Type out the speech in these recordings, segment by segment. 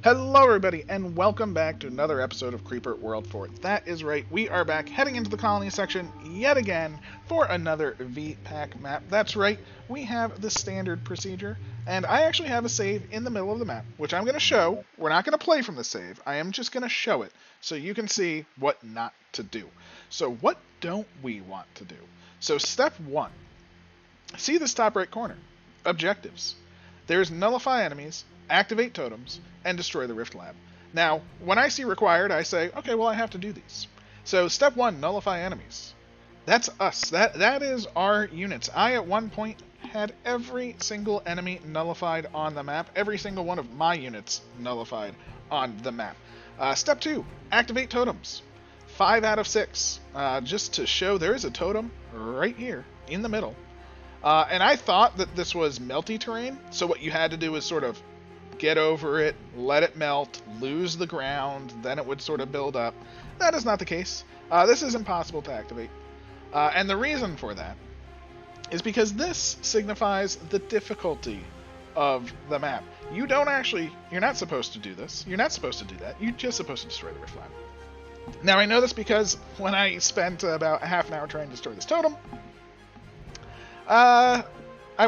Hello, everybody, and welcome back to another episode of Creeper World 4. That is right, we are back heading into the colony section yet again for another VPAC map. That's right, we have the standard procedure, and I actually have a save in the middle of the map, which I'm going to show. We're not going to play from the save, I am just going to show it so you can see what not to do. So what don't we want to do? So step 1, see this top right corner, objectives. There's nullify enemies, activate totems, and destroy the Rift Lab. Now, when I see required, I say, okay, well, I have to do these. So step 1, nullify enemies. That's us. That is our units. I, at one point, had every single enemy nullified on the map. Every single one of my units nullified on the map. Step 2, activate totems. 5 out of 6. Just to show there is a totem right here in the middle. And I thought that this was melty terrain, so what you had to do is sort of get over it, let it melt, lose the ground, then it would sort of build up. That is not the case. This is impossible to activate. And the reason for that is because this signifies the difficulty of the map. You're not supposed to do this. You're not supposed to do that. You're just supposed to destroy the Rift Lab. Now I know this because when I spent about a half an hour trying to destroy this totem, I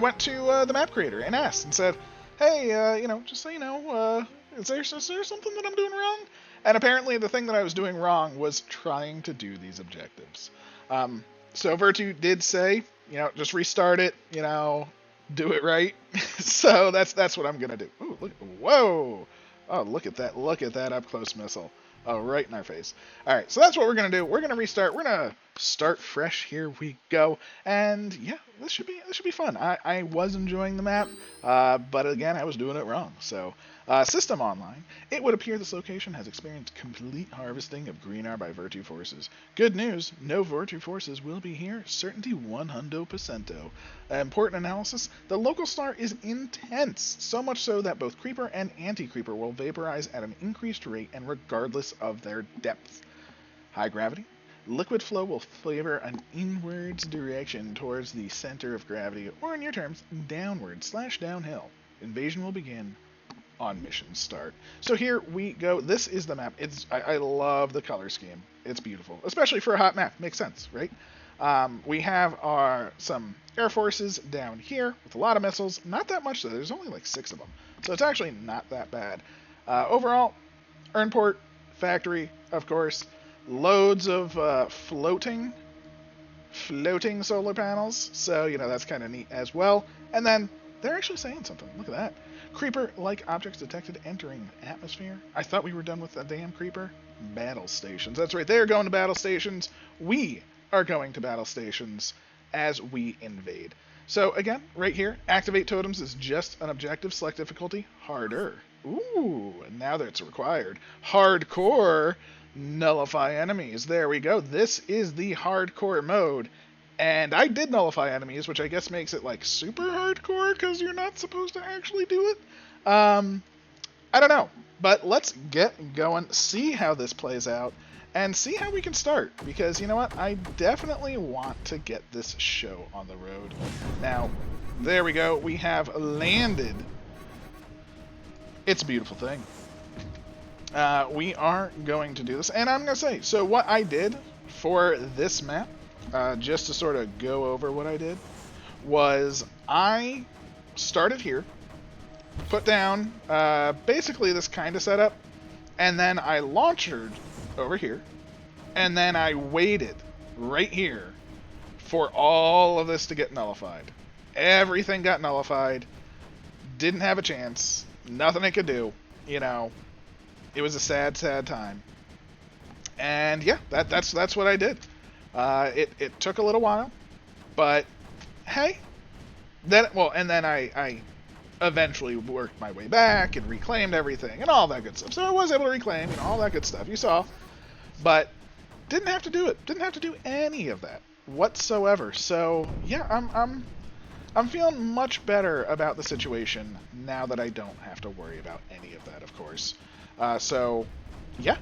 went to the map creator and asked and said, hey, just so you know, is there something that I'm doing wrong? And apparently the thing that I was doing wrong was trying to do these objectives. So Virtue did say, just restart it, do it right. So that's what I'm gonna do. Ooh, whoa! Oh, look at that up close missile. Oh, right in our face. Alright, so that's what we're going to do. We're going to restart. We're going to start fresh. Here we go. And yeah, this should be fun. I was enjoying the map, but again, I was doing it wrong. So, system online. It would appear this location has experienced complete harvesting of green R by Virtue forces. Good news, no Virtue forces will be here. Certainty 100%. Important analysis, the local star is intense, so much so that both Creeper and Anti-Creeper will vaporize at an increased rate and regardless of their depth. High gravity, liquid flow will favor an inwards direction towards the center of gravity, or in your terms, downward/downhill. Invasion will begin on mission start. So here we go. This is the map. I love the color scheme. It's beautiful, especially for a hot map. Makes sense, right? We have some air forces down here with a lot of missiles. Not that much though. There's only like 6 of them, so it's actually not that bad. Overall, Earnport factory, of course, loads of floating solar panels. So that's kind of neat as well. And then they're actually saying something. Look at that. Creeper-like objects detected entering atmosphere. I thought we were done with the damn creeper. Battle stations. That's right. They're going to battle stations. We are going to battle stations as we invade. So again, right here, activate totems is just an objective. Select difficulty, harder. Ooh, now that it's required. Hardcore, nullify enemies. There we go. This is the hardcore mode. And I did nullify enemies, which I guess makes it like super hardcore because you're not supposed to actually do it. I don't know. But let's get going, see how this plays out, and see how we can start. Because you know what? I definitely want to get this show on the road. Now, there we go. We have landed. It's a beautiful thing. We are going to do this. And I'm going to say, so what I did for this map, just to sort of go over what I did, was I started here, put down basically this kind of setup, and then I launchered over here, and then I waited right here for all of this to get nullified. Everything got nullified, didn't have a chance, nothing I could do, it was a sad, sad time. And yeah, that's what I did. It took a little while, but hey, and then I eventually worked my way back and reclaimed everything and all that good stuff. So I was able to reclaim, all that good stuff you saw, but didn't have to do it. Didn't have to do any of that whatsoever. So yeah, I'm feeling much better about the situation now that I don't have to worry about any of that, of course. So yeah,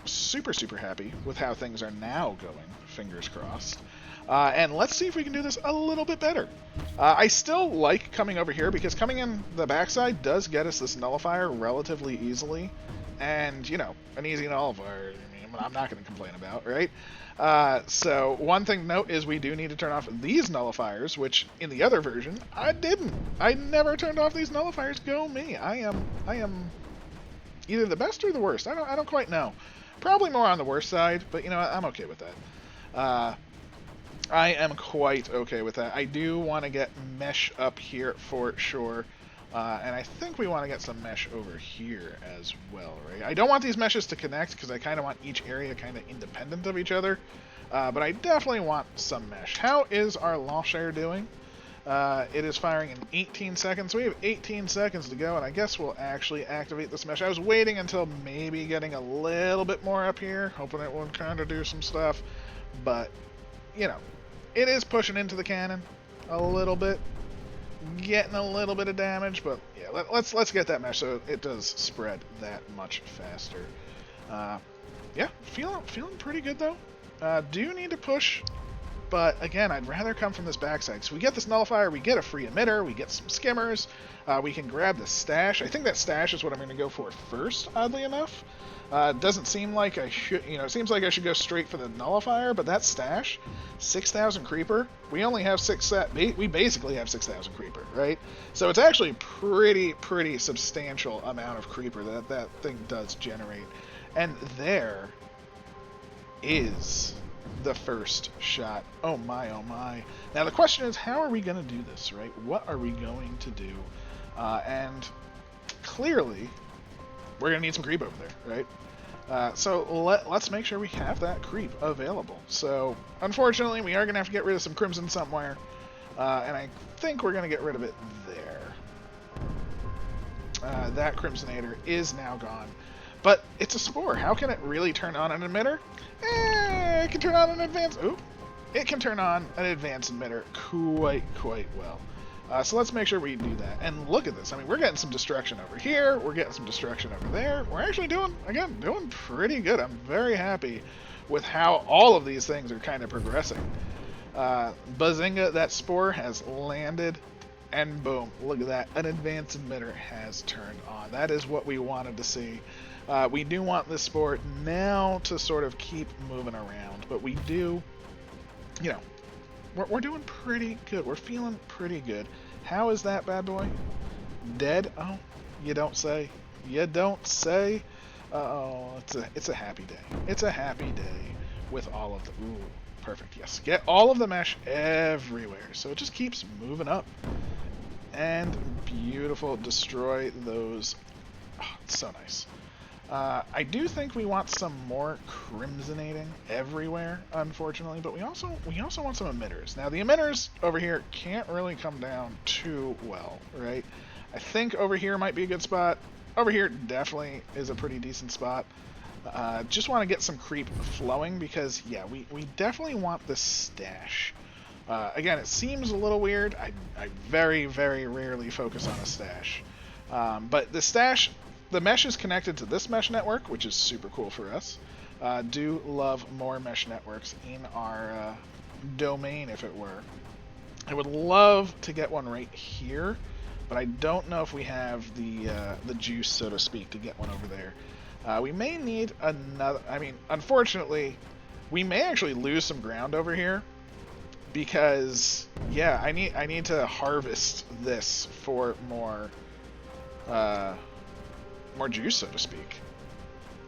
super, super happy with how things are now going. Fingers crossed. And let's see if we can do this a little bit better. I still like coming over here because coming in the backside does get us this nullifier relatively easily. And, you know, an easy nullifier, I mean, I'm not going to complain about, right? So one thing to note is we do need to turn off these nullifiers, which in the other version, I didn't. I never turned off these nullifiers. Go me. I am either the best or the worst. I don't quite know. Probably more on the worst side, but you know what? I'm okay with that. I am quite okay with that. I do want to get mesh up here for sure. And I think we want to get some mesh over here as well, right? I don't want these meshes to connect because I kind of want each area kind of independent of each other. But I definitely want some mesh. How is our launcher doing? It is firing in 18 seconds. We have 18 seconds to go, and I guess we'll actually activate this mesh. I was waiting until maybe getting a little bit more up here, hoping it would kind of do some stuff. But, you know, it is pushing into the cannon a little bit. Getting a little bit of damage, but yeah, let's get that mesh so it does spread that much faster. Yeah, feeling pretty good though. Do need to push, but again, I'd rather come from this backside. So we get this nullifier, we get a free emitter, we get some skimmers, we can grab the stash. I think that stash is what I'm going to go for first, oddly enough. Doesn't seem like I should, you know, it seems like I should go straight for the nullifier, but that stash, 6,000 creeper, we only have we basically have 6,000 creeper, right? So it's actually pretty substantial amount of creeper that thing does generate. And there is the first shot. Oh my, oh my. Now the question is, how are we going to do this, right? What are we going to do? And clearly, we're going to need some creep over there, right? So let's make sure we have that creep available. So, unfortunately, we are going to have to get rid of some crimson somewhere. And I think we're going to get rid of it there. That crimsonator is now gone. But it's a spore. How can it really turn on an emitter? It can turn on an advanced... Oop. It can turn on an advanced emitter quite well. So let's make sure we do that. And look at this. I mean, we're getting some destruction over here. We're getting some destruction over there. We're actually doing pretty good. I'm very happy with how all of these things are kind of progressing. Bazinga, that spore has landed. And boom, look at that. An advanced emitter has turned on. That is what we wanted to see. We do want this spore now to sort of keep moving around. But we do, you know, we're doing pretty good. We're feeling pretty good. How is that bad boy? Dead? Oh, you don't say. You don't say. Oh, it's a happy day. It's a happy day with all of the... Ooh, perfect. Yes. Get all of the mesh everywhere. So it just keeps moving up. And beautiful. Destroy those. Oh, it's so nice. I do think we want some more crimsonating everywhere, unfortunately, but we also want some emitters. Now, the emitters over here can't really come down too well, right? I think over here might be a good spot. Over here definitely is a pretty decent spot. Just want to get some creep flowing because, yeah, we definitely want this stash. Again, it seems a little weird. I very rarely focus on a stash. But the stash... The mesh is connected to this mesh network, which is super cool for us. Do love more mesh networks in our domain, if it were. I would love to get one right here, but I don't know if we have the juice, so to speak, to get one over there. We may need another... I mean, unfortunately, we may actually lose some ground over here because, yeah, I need to harvest this for more juice, so to speak.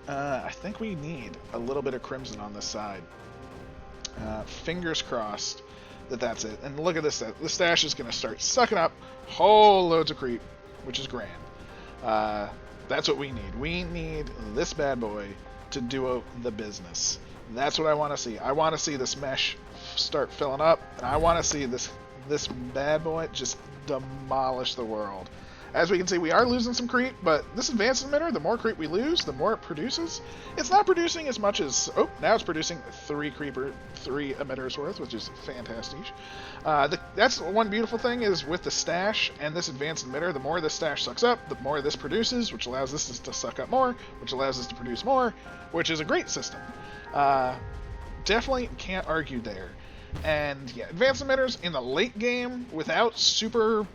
I think we need a little bit of crimson on this side. Fingers crossed that that's it. And look at this. The stash is going to start sucking up whole loads of creep, which is grand. That's what we need. We need this bad boy to do the business. That's what I want to see. I want to see this mesh start filling up, and I want to see this bad boy just demolish the world. As we can see, we are losing some creep, but this advanced emitter, the more creep we lose, the more it produces. It's not producing as much as... Oh, now it's producing 3 emitters worth, which is fantastic. That's one beautiful thing is with the stash and this advanced emitter, the more this stash sucks up, the more this produces, which allows this to suck up more, which allows this to produce more, which is a great system. Definitely can't argue there. And yeah, advanced emitters in the late game without super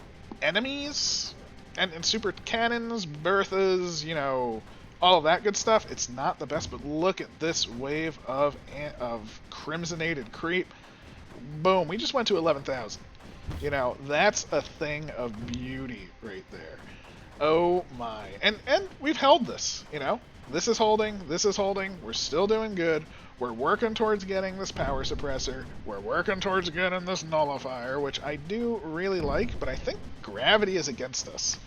enemies and super cannons, Berthas, you know, all of that good stuff, it's not the best. But look at this wave of crimsonated creep. Boom, we just went to 11,000. You know, that's a thing of beauty right there. Oh my. And we've held this, you know. This is holding, we're still doing good. We're working towards getting this power suppressor. We're working towards getting this nullifier, which I do really like, but I think gravity is against us,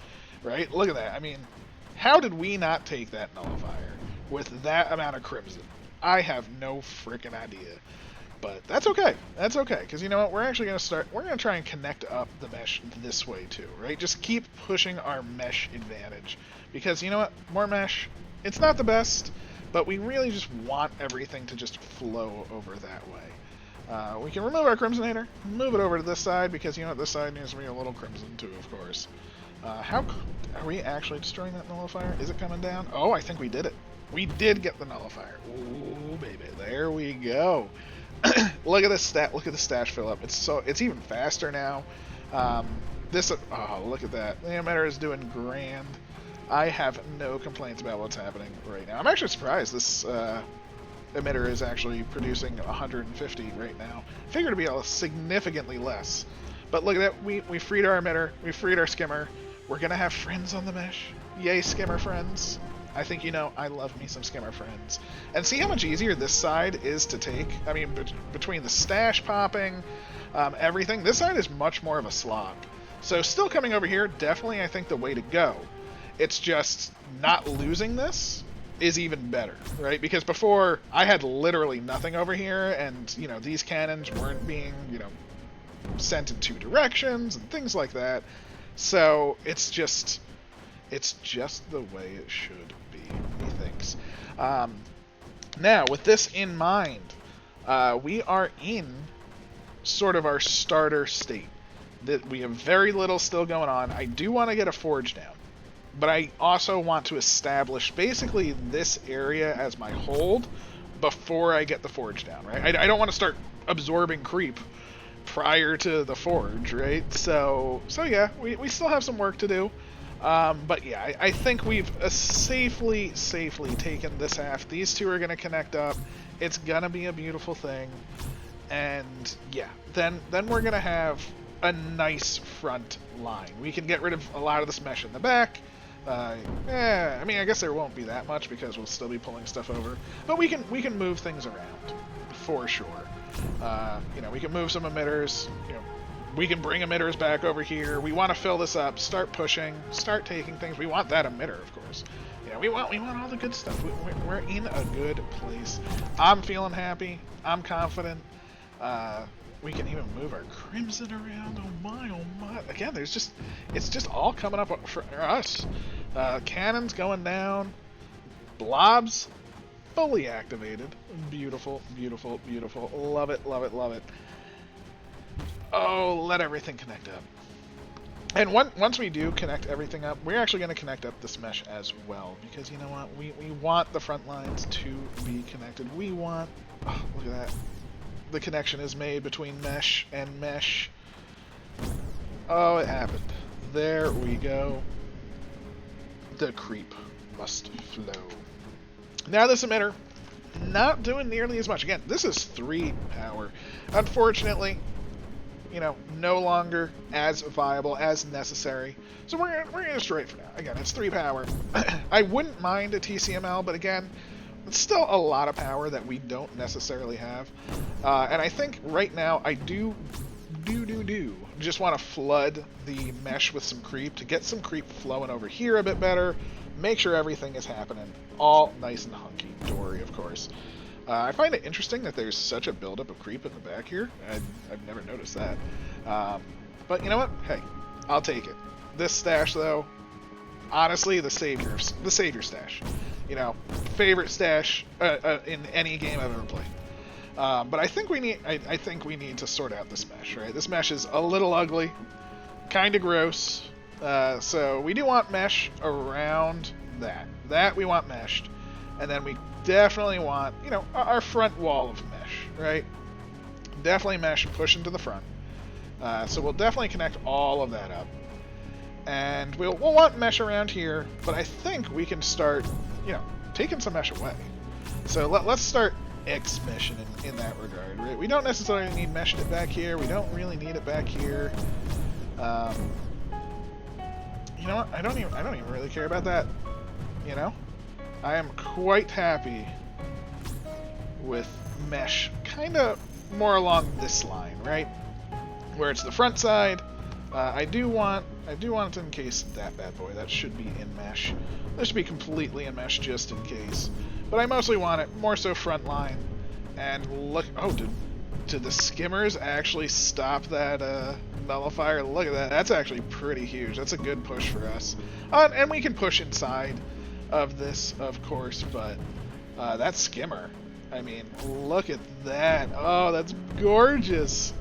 right? Look at that. I mean, how did we not take that nullifier with that amount of crimson? I have no freaking idea. But that's okay. That's okay, because you know what? We're actually going to start... We're going to try and connect up the mesh this way too, right? Just keep pushing our mesh advantage. Because you know what? More mesh, it's not the best, but we really just want everything to just flow over that way. We can remove our Crimsonator, move it over to this side, because you know what? This side needs to be a little crimson too, of course. Are we actually destroying that nullifier? Is it coming down? Oh, I think we did it. We did get the nullifier. Ooh, baby. There we go. Look at this look at the stash fill up. It's even faster now. Oh, look at that. The emitter is doing grand. I have no complaints about what's happening right now. I'm actually surprised this emitter is actually producing 150 right now. I figured it'd be significantly less. But look at that. We freed our emitter. We freed our skimmer. We're gonna have friends on the mesh. Yay, skimmer friends. I think, you know, I love me some skimmer friends. And see how much easier this side is to take? I mean, between the stash popping, everything, this side is much more of a slog. So still coming over here, definitely I think the way to go. It's just not losing this is even better, right? Because before, I had literally nothing over here, and, you know, these cannons weren't being, you know, sent in 2 directions and things like that. So it's just the way it should be, methinks. Now, with this in mind, we are in sort of our starter state. That we have very little still going on. I do want to get a forge down, but I also want to establish basically this area as my hold before I get the forge down, right? I don't want to start absorbing creep prior to the forge, right? So yeah, we still have some work to do. But yeah, I think we've safely taken this half. These two are going to connect up. It's going to be a beautiful thing. And yeah, then we're going to have a nice front line. We can get rid of a lot of this mesh in the back. I mean, I guess there won't be that much because we'll still be pulling stuff over. But we can move things around, for sure. You know, we can move some emitters, you know, we can bring emitters back over here. We want to fill this up, start pushing, start taking things. We want that emitter, of course. You know, we want all the good stuff. We're in a good place. I'm feeling happy. I'm confident. We can even move our crimson around. Oh my. Again, it's just all coming up for us. Cannons going down. Blobs fully activated. Beautiful. Love it. Oh, let everything connect up. And once we do connect everything up, we're actually going to connect up this mesh as well. Because you know what? We want the front lines to be connected. We want... Oh, look at that. The connection is made between mesh and mesh. Oh, it happened. There we go. The creep must flow. Now this emitter, not doing nearly as much. Again, this is 3 power. Unfortunately, you know, no longer as viable, as necessary. So we're gonna destroy it for now. Again, it's 3 power. I wouldn't mind a TCML, but again, it's still a lot of power that we don't necessarily have. And I think right now I do just want to flood the mesh with some creep to get some creep flowing over here a bit better. Make sure everything is happening all nice and hunky-dory, of course. I find it interesting that there's such a buildup of creep in the back here. I've never noticed that. But you know what? Hey, I'll take it. This stash, though, honestly the savior stash. You know, favorite stash in any game I've ever played. But I think we need to sort out this mesh, right? This mesh is a little ugly, kind of gross. So we do want mesh around that. That we want meshed, and then we definitely want, you know, our front wall of mesh, right? Definitely mesh pushing to the front. So we'll definitely connect all of that up, and we'll want mesh around here. But I think we can start, you know, taking some mesh away. So let's start X-meshing in that regard, right? We don't necessarily need meshing it back here. We don't really need it back here. You know what? I don't even really care about that. You know, I am quite happy with mesh, kind of more along this line, right, where it's the front side. I do want it to encase that bad boy. That should be in mesh. This should be completely in mesh just in case. But I mostly want it more so front line. And look, oh, did the skimmers actually stop that nullifier? Look at that. That's actually pretty huge. That's a good push for us. And we can push inside of this, of course, but that skimmer, I mean, look at that. Oh, that's gorgeous.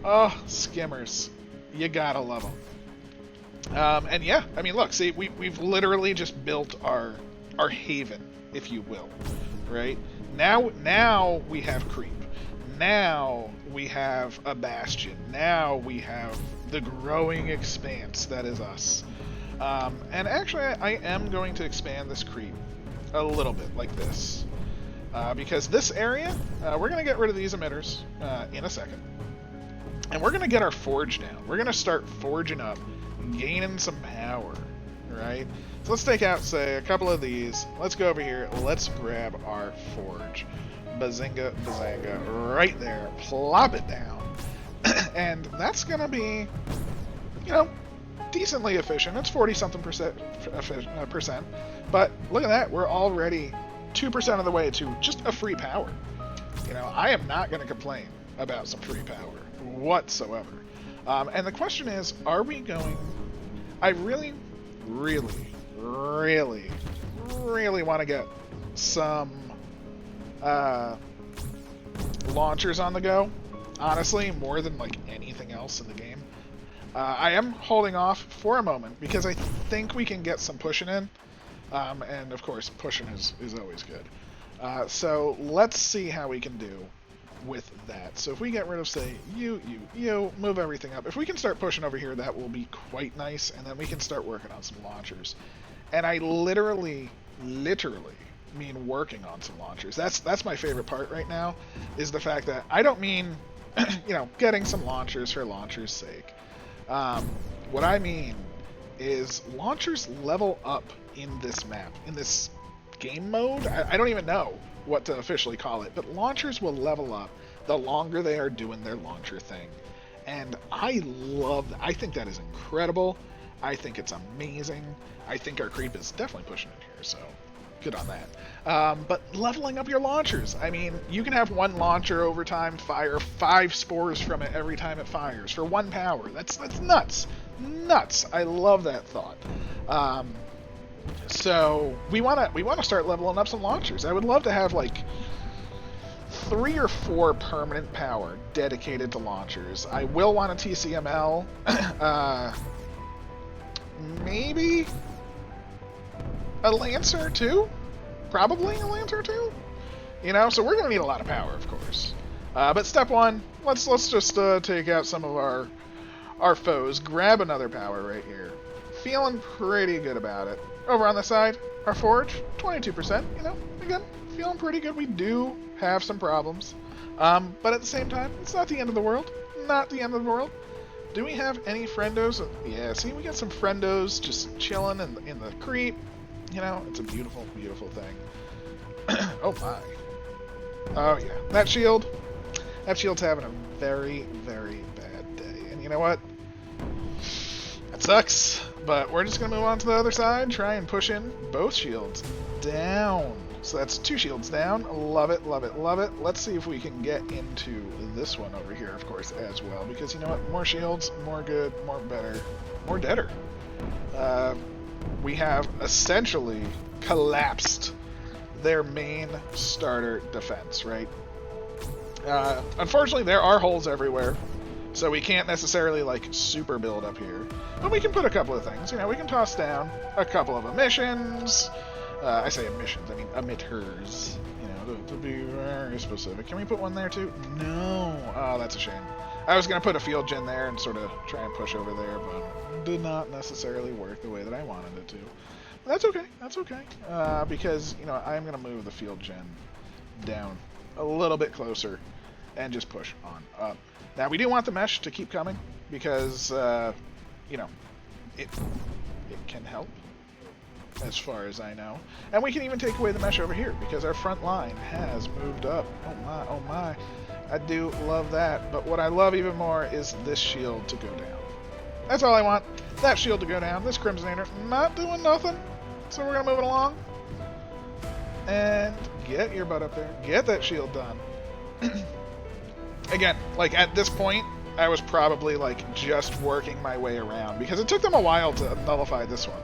Oh, skimmers. You gotta love them. And yeah, I mean, look, see, we've literally just built our haven, if you will, right? Now we have creep. Now we have a bastion. Now we have the growing expanse that is us. And actually, I am going to expand this creep a little bit like this. Because this area, we're going to get rid of these emitters in a second. And we're going to get our forge down. We're going to start forging up, gaining some power, right? So let's take out, say, a couple of these. Let's go over here. Let's grab our forge. Bazinga, bazanga, right there. Plop it down. And that's going to be, you know, decently efficient. It's 40-something percent. But look at that. We're already 2% of the way to just a free power. You know, I am not going to complain about some free power whatsoever. And the question is, are we going... I really want to get some launchers on the go. Honestly, more than like anything else in the game. I am holding off for a moment because I think we can get some pushing in. And of course, pushing is always good. So let's see how we can do with that. So if we get rid of, say, you, move everything up. If we can start pushing over here, that will be quite nice, and then we can start working on some launchers. And I literally mean working on some launchers. That's my favorite part right now, is the fact that I don't mean, you know, getting some launchers for launchers' sake. What I mean is launchers level up in this map, in this game mode. I don't even know what to officially call it, but launchers will level up the longer they are doing their launcher thing. And I think that is incredible. I think it's amazing. I think our creep is definitely pushing it here, so good on that. But leveling up your launchers, I mean, you can have one launcher over time fire 5 spores from it every time it fires for 1 power. That's nuts. I love that thought. So we want to start leveling up some launchers. I would love to have like 3 or 4 permanent power dedicated to launchers. I will want a TCML. Maybe a Lancer or 2? Probably a Lancer or 2? You know, so we're going to need a lot of power, of course. But step 1, let's just take out some of our foes. Grab another power right here. Feeling pretty good about it. Over on the side, our forge, 22%. You know, again, feeling pretty good. We do have some problems. But at the same time, it's not the end of the world. Not the end of the world. Do we have any friendos? Yeah, see, we got some friendos just chilling in the creep. You know, it's a beautiful, beautiful thing. Oh my. Oh yeah, that shield's having a very, very bad day. And you know what? That sucks. But we're just going to move on to the other side, try and push in both shields down. So that's 2 shields down. Love it, love it, love it. Let's see if we can get into this one over here, of course, as well. Because you know what? More shields, more good, more better, more deader. we have essentially collapsed their main starter defense, right? Unfortunately, there are holes everywhere, so we can't necessarily, like, super build up here. But we can put a couple of things. You know, we can toss down a couple of emissions. I say emissions, I mean emitters. You know, to be very specific. Can we put one there, too? No. Oh, that's a shame. I was going to put a field gen there and sort of try and push over there, but it did not necessarily work the way that I wanted it to. But that's okay. That's okay. Because, you know, I'm going to move the field gen down a little bit closer and just push on up. Now, we do want the mesh to keep coming because, you know, it can help as far as I know. And we can even take away the mesh over here because our front line has moved up. Oh my, oh my. I do love that. But what I love even more is this shield to go down. That's all I want. That shield to go down. This Crimsonator not doing nothing. So we're going to move it along. And get your butt up there. Get that shield done. Again, like at this point, I was probably like just working my way around because it took them a while to nullify this one.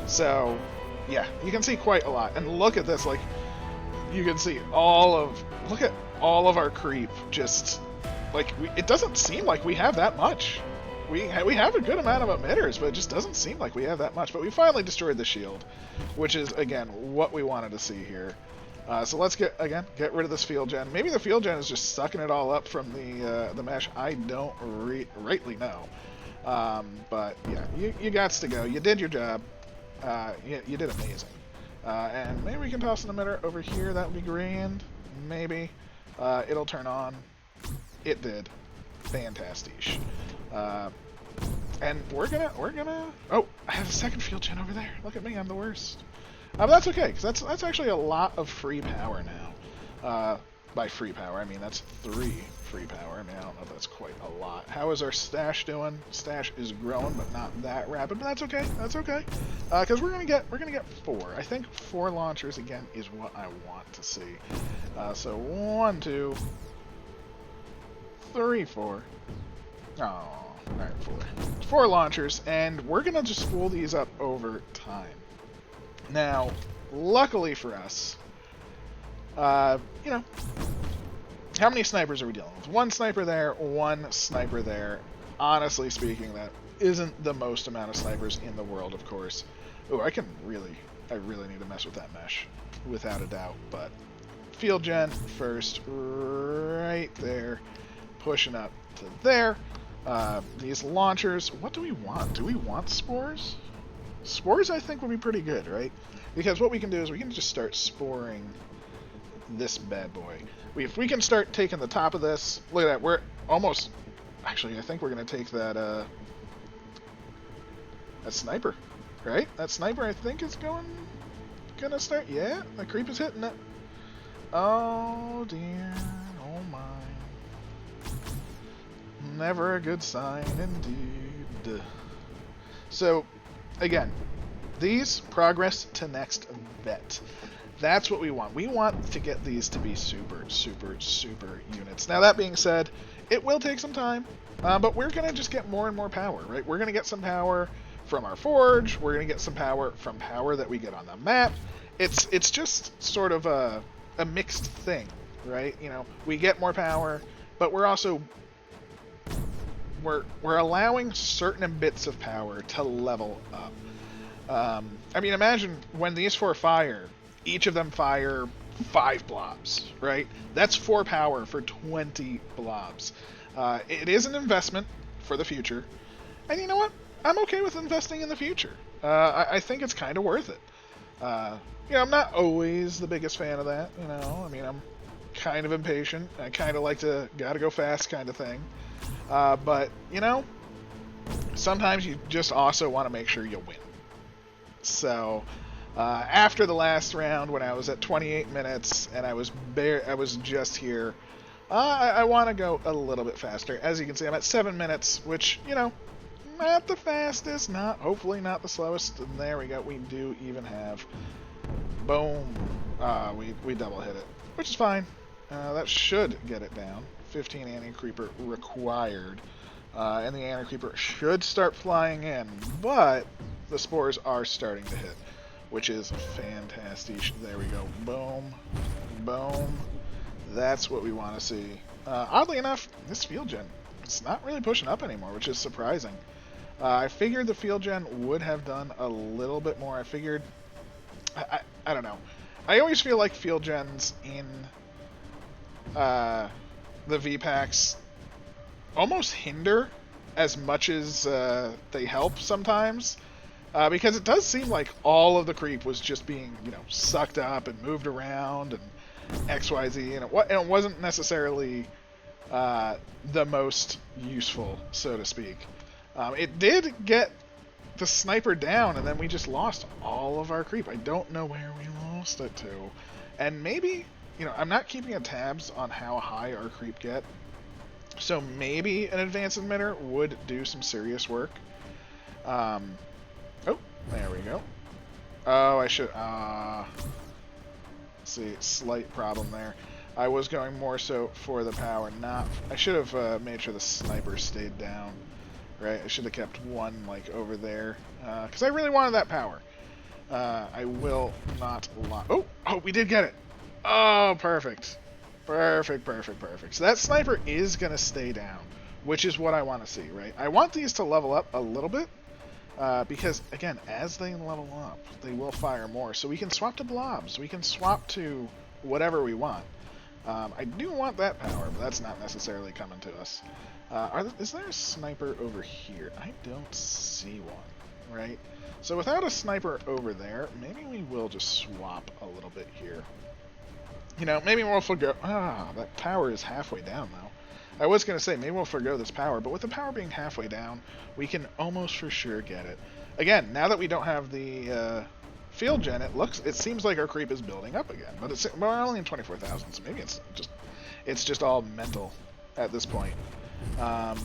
So, yeah, you can see quite a lot. And look at this, like, you can see look at all of our creep just, like, it doesn't seem like we have that much. We have a good amount of emitters, but it just doesn't seem like we have that much. But we finally destroyed the shield, which is, again, what we wanted to see here. So let's get rid of this field gen. Maybe the field gen is just sucking it all up from the mesh. I don't rightly know. But yeah, you gots to go. You did your job. You did amazing. And maybe we can toss an emitter over here. That would be grand. Maybe it'll turn on. It did. Fantastic. And we're gonna. Oh, I have a second field gen over there. Look at me. I'm the worst. But that's okay, because that's actually a lot of free power now. By free power, I mean that's 3 free power. I mean, I don't know if that's quite a lot. How is our stash doing? Stash is growing, but not that rapid. But that's okay. That's okay. Because we're gonna get 4. I think 4 launchers again is what I want to see. So 1, 2, 3, 4. Oh, all right, 4. 4 launchers, and we're gonna just spool these up over time. Now, luckily for us, you know, how many snipers are we dealing with? 1 sniper there, 1 sniper there. Honestly speaking, that isn't the most amount of snipers in the world, of course. Oh, I really need to mess with that mesh, without a doubt. But field gen first, right there, pushing up to there. These launchers, what do we want? Do we want spores? Spores, I think, would be pretty good, right? Because what we can do is we can just start sporing this bad boy. If we can start taking the top of this, look at that, we're almost... Actually, I think we're going to take that, that sniper, right? That sniper, I think, is gonna start... Yeah, the creep is hitting it. Oh, dear. Oh, my. Never a good sign, indeed. So... Again, these progress to next vet. That's what we want. We want to get these to be super, super, super units. Now, that being said, it will take some time, but we're going to just get more and more power, right? We're going to get some power from our forge. We're going to get some power from power that we get on the map. It's just sort of a mixed thing, right? You know, we get more power, but we're also... We're allowing certain bits of power to level up. I mean, imagine when these 4 fire, each of them fire 5 blobs, right? That's 4 power for 20 blobs. It is an investment for the future. And you know what? I'm okay with investing in the future. I think it's kind of worth it. You know, I'm not always the biggest fan of that, you know. I mean, I'm kind of impatient. I kind of like to gotta go fast kind of thing. But, you know, sometimes you just also want to make sure you win. So, after the last round, when I was at 28 minutes and I was just here, I want to go a little bit faster. As you can see, I'm at 7 minutes, which, you know, not the fastest, hopefully not the slowest. And there we go. We do even have, boom, we double hit it, which is fine. That should get it down. 15 anti-creeper required, and the anti-creeper should start flying in, but the spores are starting to hit, which is fantastic. There we go. Boom. Boom. That's what we want to see. Oddly enough, this field gen, it's not really pushing up anymore, which is surprising. I figured the field gen would have done a little bit more. I figured... I don't know. I always feel like field gens in the VPACs almost hinder as much as they help sometimes. Because it does seem like all of the creep was just being, sucked up and moved around and XYZ, and it wasn't necessarily the most useful, so to speak. It did get the sniper down, and then we just lost all of our creep. I don't know where we lost it to. And maybe, I'm not keeping tabs on how high our creep get, so maybe an advanced emitter would do some serious work. Oh, there we go. Oh, I should... see, slight problem there. I was going more so for the power, not... I should have made sure the sniper stayed down, right? I should have kept one, over there, because I really wanted that power. I will not lie. Oh, we did get it! Oh, perfect. Perfect. So that sniper is going to stay down, which is what I want to see, right? I want these to level up a little bit, because, again, as they level up, they will fire more. So we can swap to blobs. We can swap to whatever we want. I do want that power, but that's not necessarily coming to us. Is there a sniper over here? I don't see one, right? So without a sniper over there, maybe we will just swap a little bit here. Maybe we'll forgo... that power is halfway down, though. I was going to say, maybe we'll forgo this power, but with the power being halfway down, we can almost for sure get it. Again, now that we don't have the field gen, it seems like our creep is building up again, but we're only in 24,000, so maybe it's just all mental at this point. All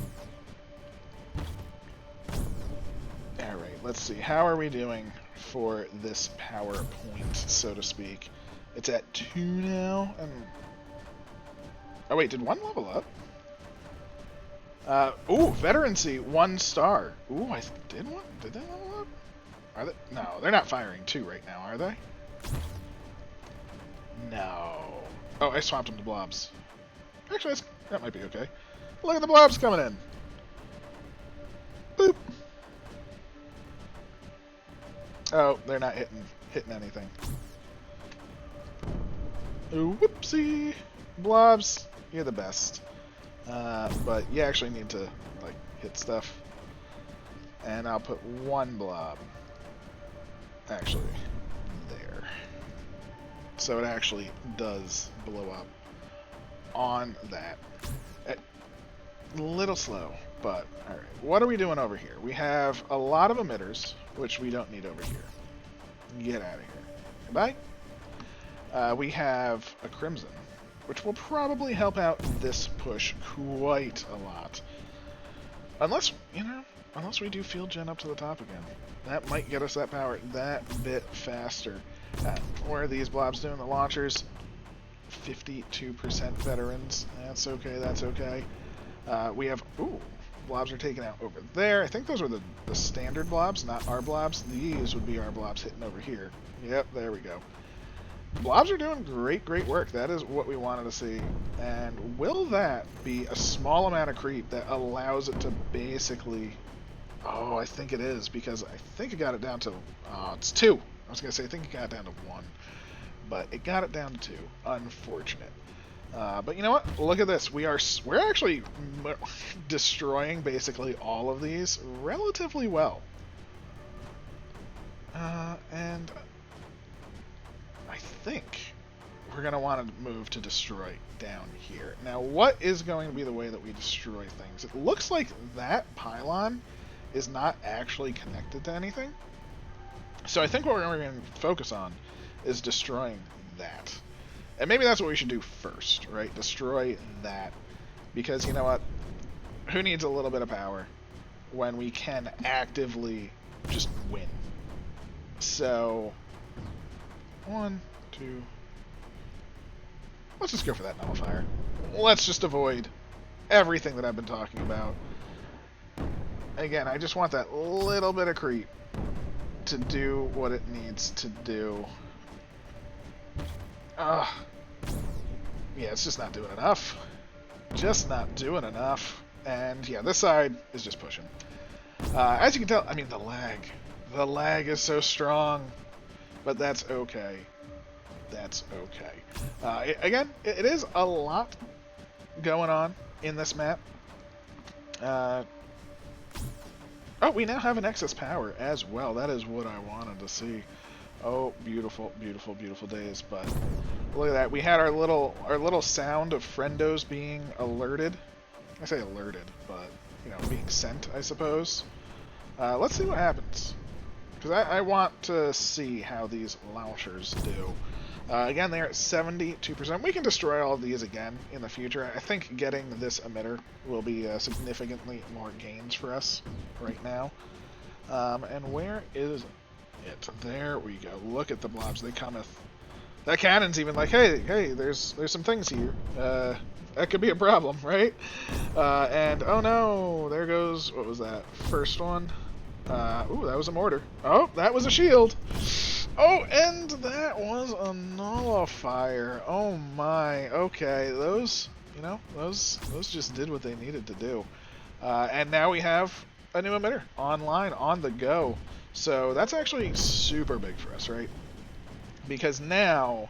right, let's see. How are we doing for this power point, so to speak? It's at 2 now, and... Oh, wait, did one level up? Ooh, veterancy, 1 star. Ooh, did one? Did they level up? Are they? No, they're not firing 2 right now, are they? No. Oh, I swapped them to blobs. Actually, that might be okay. Look at the blobs coming in. Boop. Oh, they're not hitting anything. Whoopsie. Blobs, you're the best. But you actually need to, hit stuff. And I'll put 1 blob. Actually, there. So it actually does blow up on that. A little slow, but alright. What are we doing over here? We have a lot of emitters, which we don't need over here. Get out of here. Goodbye. We have a crimson, which will probably help out this push quite a lot. Unless we do field gen up to the top again. That might get us that power that bit faster. Where are these blobs doing? The launchers, 52% veterans. That's okay. We have... Ooh, blobs are taken out over there. I think those were the standard blobs, not our blobs. These would be our blobs hitting over here. Yep, there we go. Blobs are doing great work. That is what we wanted to see. And will that be a small amount of creep that allows it to basically... Oh, I think it is, because I think it got it down to... it's 2. I was going to say, I think it got it down to 1. But it got it down to 2. Unfortunate. But you know what? Look at this. We're actually destroying basically all of these relatively well. And I think we're going to want to move to destroy down here. Now, what is going to be the way that we destroy things? It looks like that pylon is not actually connected to anything. So I think what we're going to focus on is destroying that. And maybe that's what we should do first, right? Destroy that. Because, you know what? Who needs a little bit of power when we can actively just win? So, 1, 2... Let's just go for that nullifier. Let's just avoid everything that I've been talking about. Again, I just want that little bit of creep. to do what it needs to do. Ugh. Yeah, it's just not doing enough. Just not doing enough. And yeah, this side is just pushing. As you can tell, I mean, the lag. The lag is so strong. But that's okay. That's okay. Again, it is a lot going on in this map. Oh, we now have an excess power as well. That is what I wanted to see. Oh, beautiful, beautiful, beautiful days. But look at that. We had our little sound of friendos being alerted. I say alerted, but you know, being sent, I suppose. Let's see what happens, because I want to see how these launchers do. Again, they're at 72%. We can destroy all of these again in the future. I think getting this emitter will be significantly more gains for us right now. And where is it? There we go. Look at the blobs. They cometh. That cannon's even like, hey, there's some things here. That could be a problem, right? And oh no, there goes, what was that? First one. Ooh, that was a mortar. Oh, that was a shield. Oh, and that was a nullifier. Oh my. Okay, those, you know, those just did what they needed to do. And now we have a new emitter online, on the go. So that's actually super big for us, right? Because now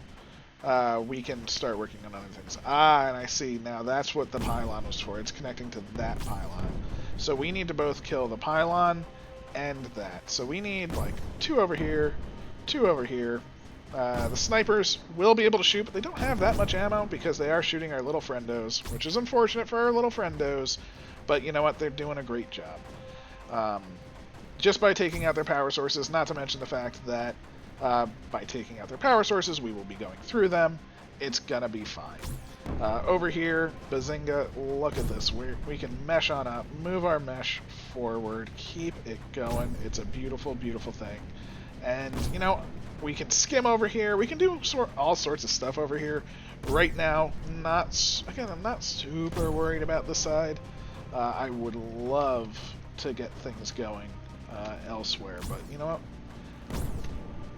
we can start working on other things. And I see now that's what the pylon was for. It's connecting to that pylon. So we need to both kill the pylon and that. So we need like 2 over here, 2 over here. The snipers will be able to shoot, but they don't have that much ammo because they are shooting our little friendos, which is unfortunate for our little friendos. But you know what? They're doing a great job. Just by taking out their power sources, not to mention the fact that by taking out their power sources, we will be going through them. It's gonna be fine. Over here, Bazinga, look at this. We can mesh on up, move our mesh forward, keep it going. It's a beautiful, beautiful thing. And, you know, we can skim over here. We can do all sorts of stuff over here. Right now, I'm not super worried about this side. I would love to get things going elsewhere, but you know what?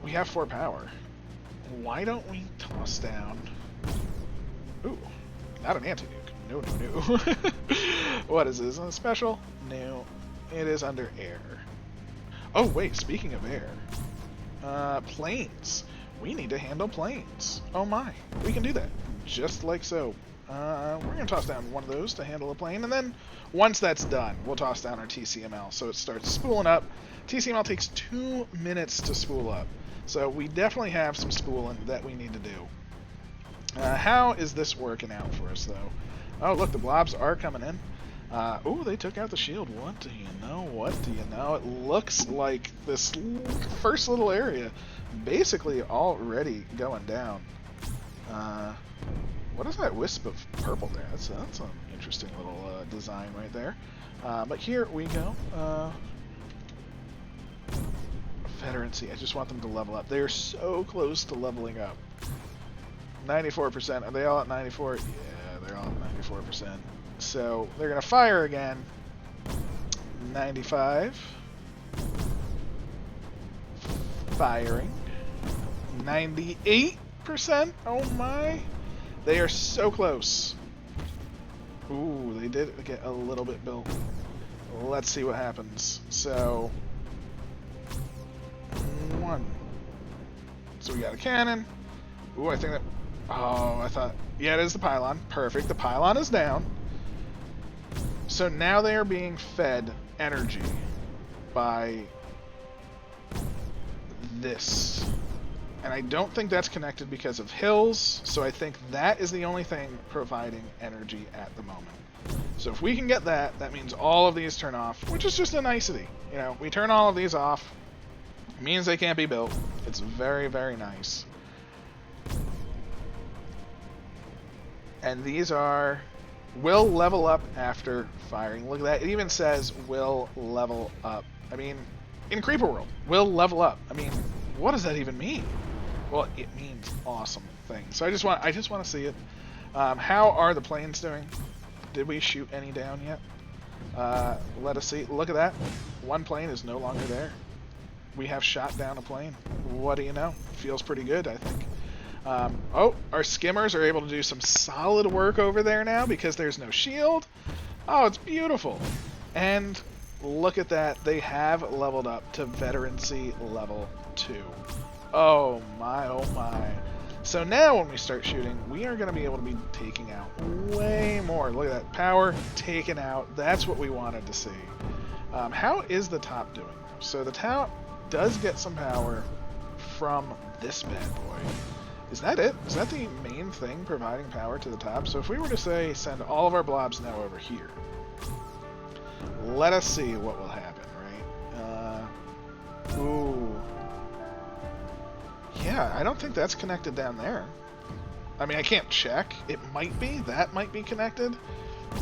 We have 4 power. Why don't we toss down... Ooh, not an anti-nuke. No, no, no. What is this? Special? No. It is under air. Oh, wait, speaking of air. Planes. We need to handle planes. Oh my, we can do that. Just like so. We're going to toss down one of those to handle a plane, and then once that's done, we'll toss down our TCML so it starts spooling up. TCML takes 2 minutes to spool up, so we definitely have some spooling that we need to do. How is this working out for us, though? Oh, look, the blobs are coming in. Ooh, they took out the shield. What do you know? What do you know? It looks like this first little area basically already going down. What is that wisp of purple there? That's an interesting little design right there. But here we go. Veterancy. I just want them to level up. They're so close to leveling up. 94%. Are they all at 94? Yeah, they're all at 94%. So they're going to fire again. 95. Firing. 98%. Oh my. They are so close. Ooh, they did get a little bit built. Let's see what happens. So, 1. So we got a cannon. Ooh, I think that... Oh, I thought... Yeah, it is the pylon. Perfect. The pylon is down. So now they are being fed energy by this. And I don't think that's connected because of hills, so I think that is the only thing providing energy at the moment. So if we can get that, that means all of these turn off, which is just a nicety. You know, we turn all of these off. It means they can't be built. It's very, very nice. And these are... will level up after firing. Look at that. It even says will level up. I mean, in Creeper World, will level up. I mean, what does that even mean? Well, it means awesome things. So I just want to see it. How are the planes doing? Did we shoot any down yet? Let us see. Look at that. One plane is no longer there. we have shot down a plane. What do you know? Feels pretty good, I think. Oh, our skimmers are able to do some solid work over there now because there's no shield. Oh, it's beautiful. And look at that. They have leveled up to veterancy level 2. Oh my, oh my. So now when we start shooting, we are going to be able to be taking out way more. Look at that. Power taken out. That's what we wanted to see. How is the top doing? So the top does get some power from this bad boy. Is that it? Is that the main thing providing power to the top? So if we were to say send all of our blobs now over here, let us see what will happen, right? Ooh. Yeah, I don't think that's connected down there. I mean, I can't check. It might be. That might be connected.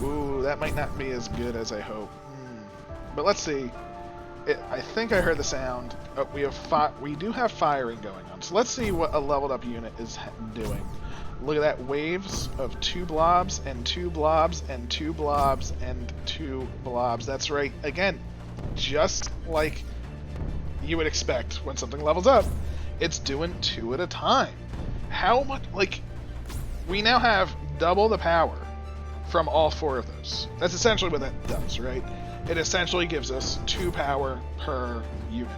Ooh, that might not be as good as I hope. But let's see. I think I heard the sound. Oh, we do have firing going on. So let's see what a leveled up unit is doing. Look at that. Waves of 2 blobs and 2 blobs and 2 blobs and 2 blobs. That's right. Again, just like you would expect when something levels up, it's doing 2 at a time. How much? Like, we now have double the power from all 4 of those. That's essentially what that does, right? It essentially gives us 2 power per unit.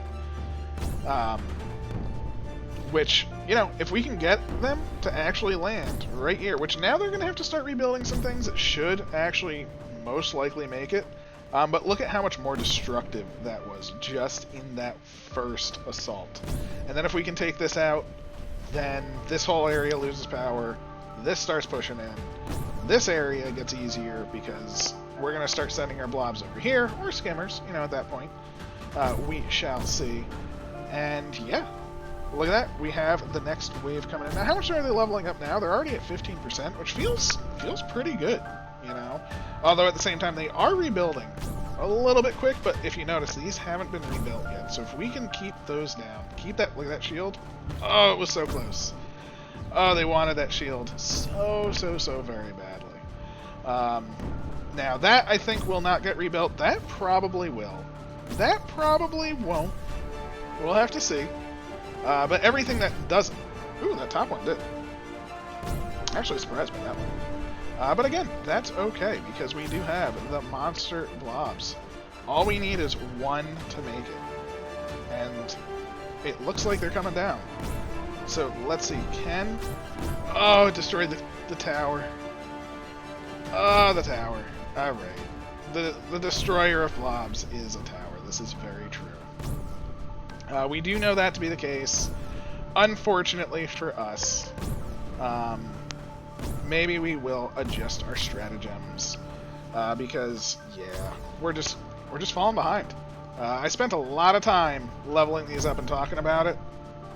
Which, you know, if we can get them to actually land right here, which now they're going to have to start rebuilding some things that should actually most likely make it. But look at how much more destructive that was just in that first assault. And then if we can take this out, then this whole area loses power. This starts pushing in. This area gets easier because we're going to start sending our blobs over here, or skimmers, you know, at that point. We shall see. And yeah, look at that. We have the next wave coming in. Now, how much are they leveling up now? They're already at 15%, which feels pretty good, you know? Although at the same time, they are rebuilding a little bit quick, but if you notice, these haven't been rebuilt yet. So if we can keep those down, keep that, look at that shield. Oh, it was so close. Oh, they wanted that shield so very badly. Now, that, I think, will not get rebuilt. That probably will. That probably won't. We'll have to see. But everything that doesn't... Ooh, that top one did. Actually surprised by that one. But again, that's okay, because we do have the monster blobs. All we need is 1 to make it. And it looks like they're coming down. So, let's see. Oh, it destroyed the tower. Oh, the tower. Alright. The destroyer of blobs is a tower. This is very true. We do know that to be the case. Unfortunately for us, maybe we will adjust our stratagems. Because, yeah, we're just falling behind. I spent a lot of time leveling these up and talking about it,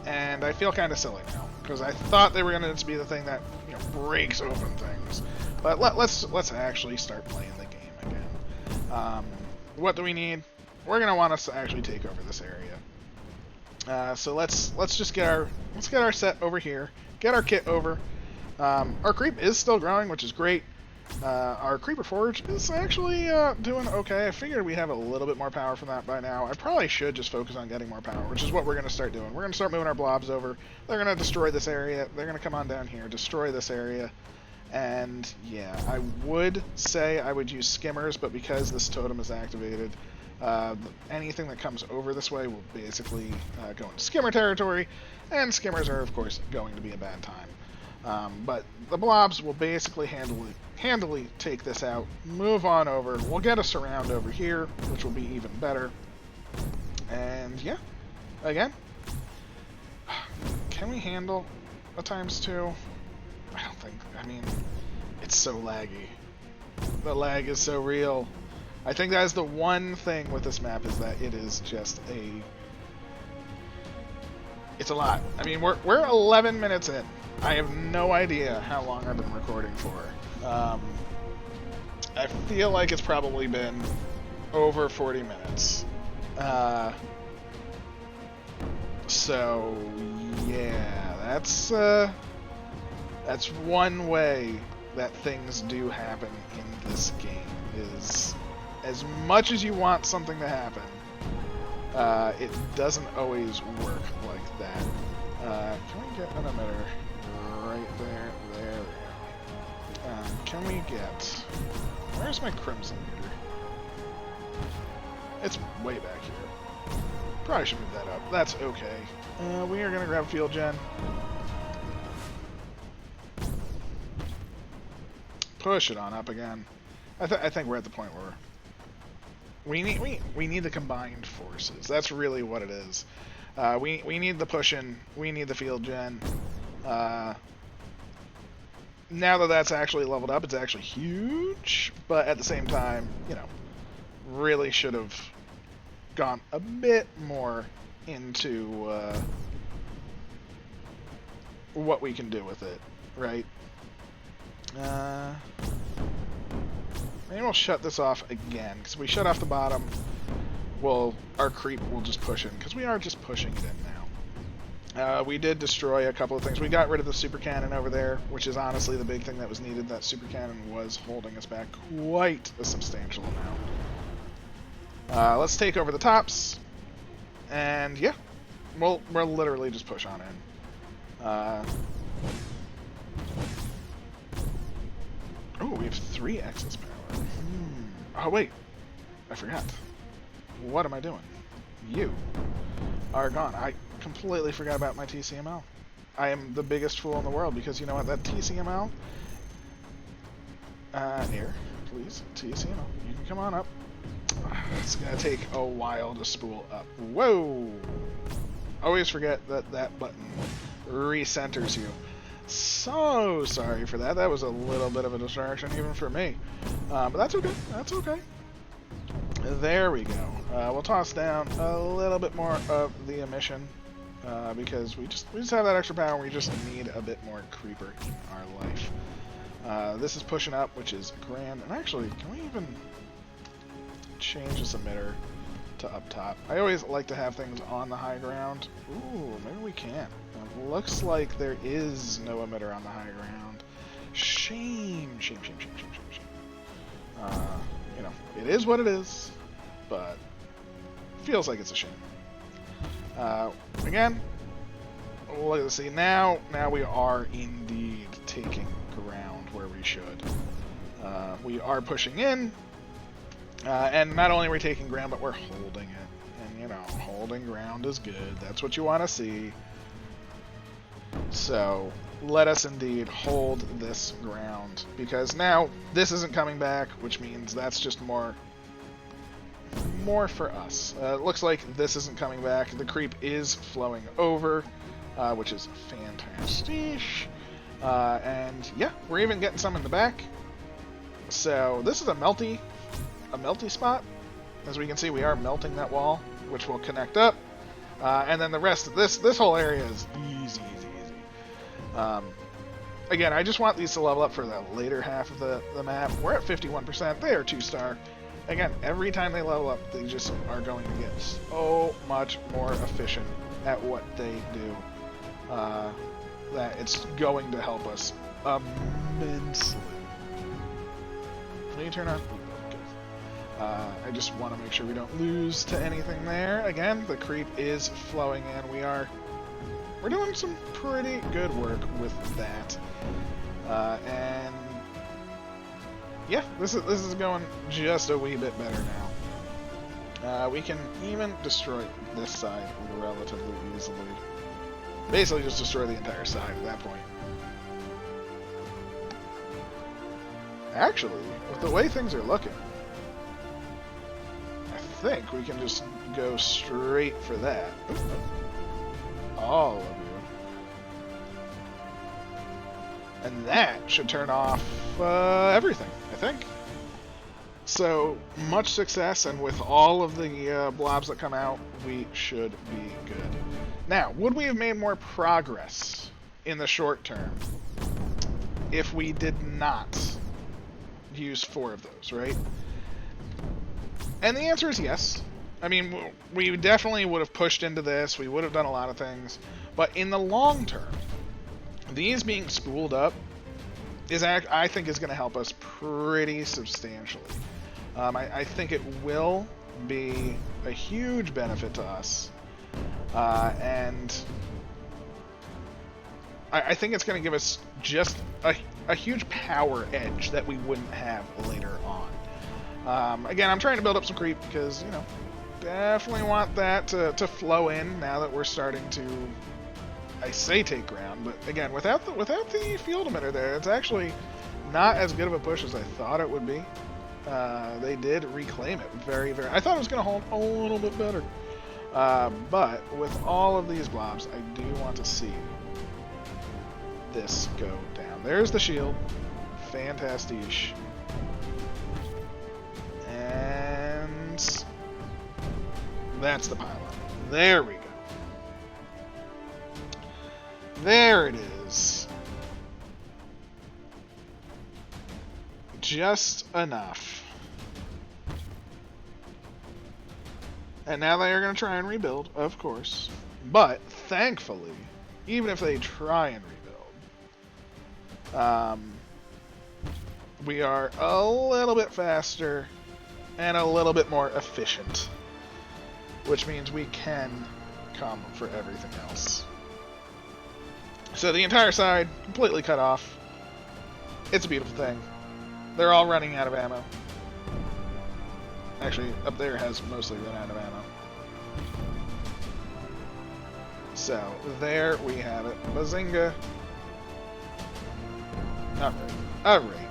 and I feel kind of silly now. Because I thought they were going to be the thing that, you know, breaks open things. But let's actually start playing the game again. What do we need? We're gonna want us to actually take over this area. So let's just get our set over here. Get our kit over. Our creep is still growing, which is great. Our creeper forge is actually doing okay. I figured we'd have a little bit more power from that by now. I probably should just focus on getting more power, which is what we're going to start doing. We're going to start moving our blobs over. They're going to destroy this area. They're going to come on down here, destroy this area. And yeah, I would say I would use skimmers, but because this totem is activated, anything that comes over this way will basically go into skimmer territory, and skimmers are, of course, going to be a bad time. But the blobs will basically handily take this out, move on over. We'll get a surround over here, which will be even better. And yeah, again, can we handle a ×2? I don't think. I mean, it's so laggy. The lag is so real. I think that is the one thing with this map, is that it is just it's a lot. I mean, we're 11 minutes in. I have no idea how long I've been recording for. I feel like it's probably been over 40 minutes. So yeah, that's one way that things do happen in this game, is as much as you want something to happen, It doesn't always work like that. Can we get an emitter right there? There we go. Can we get... Where's my crimson meter? It's way back here. Probably should move that up. That's okay. We are going to grab field gen. Push it on up again. I think we're at the point where we need the combined forces. That's really what it is. We need the push-in. We need the field gen. Now that that's actually leveled up, it's actually huge. But at the same time, you know, really should have gone a bit more into what we can do with it, right? Maybe we'll shut this off again, because if we shut off the bottom, our creep will just push in, because we are just pushing it in now. We did destroy a couple of things. We got rid of the super cannon over there, which is honestly the big thing that was needed. That super cannon was holding us back quite a substantial amount. Let's take over the tops, and yeah, we'll literally just push on in. Oh, we have 3 excess power. Oh, wait. I forgot. What am I doing? You are gone. I completely forgot about my TCML. I am the biggest fool in the world because you know what? That TCML... air, please. TCML. You can come on up. It's going to take a while to spool up. Whoa! Always forget that that button recenters you. So sorry for that. That was a little bit of a distraction even for me. But that's okay. That's okay. There we go. We'll toss down a little bit more of the emission because we just have that extra power. We just need a bit more creeper in our life. This is pushing up, which is grand. And actually, can we even change this emitter to up top? I always like to have things on the high ground. Ooh, maybe we can. It looks like there is no emitter on the high ground. Shame. You know, it is what it is, but it feels like it's a shame. Again, let's see. Now we are indeed taking ground where we should. We are pushing in, and not only are we taking ground, but we're holding it. And you know, holding ground is good. That's what you want to see. So let us indeed hold this ground, because now this isn't coming back, which means that's just more for us. It looks like this isn't coming back. The creep is flowing over, which is fantastic. And yeah, we're even getting some in the back. So this is a melty spot. As we can see, we are melting that wall, which will connect up. And then the rest of this whole area is easy. Again, I just want these to level up for the later half of the map. We're at 51%. They are 2-star. Again, every time they level up, they just are going to get so much more efficient at what they do that it's going to help us immensely. Can you turn on? I just want to make sure we don't lose to anything there. Again, the creep is flowing in. We're doing some pretty good work with that. And yeah, this is going just a wee bit better now. We can even destroy this side relatively easily. Basically just destroy the entire side at that point. Actually, with the way things are looking, I think we can just go straight for that. All of you. And that should turn off everything, I think. So, much success, and with all of the blobs that come out, we should be good. Now, would we have made more progress in the short term if we did not use 4 of those, right? And the answer is yes. I mean, we definitely would have pushed into this. We would have done a lot of things. But in the long term, these being spooled up I think is going to help us pretty substantially. I think it will be a huge benefit to us. And I think it's going to give us just a huge power edge that we wouldn't have later on. Again, I'm trying to build up some creep because, you know, definitely want that to flow in now that we're starting to, I say, take ground. But again, without the field emitter there, it's actually not as good of a push as I thought it would be. They did reclaim it very, very... I thought it was going to hold a little bit better. But with all of these blobs, I do want to see this go down. There's the shield. Fantastic. And that's the pylon. There we go. There it is. Just enough. And now they are going to try and rebuild, of course. But, thankfully, even if they try and rebuild, we are a little bit faster and a little bit more efficient. Which means we can come for everything else. So the entire side, completely cut off. It's a beautiful thing. They're all running out of ammo. Actually, up there has mostly run out of ammo. So, there we have it. Bazinga. Alright.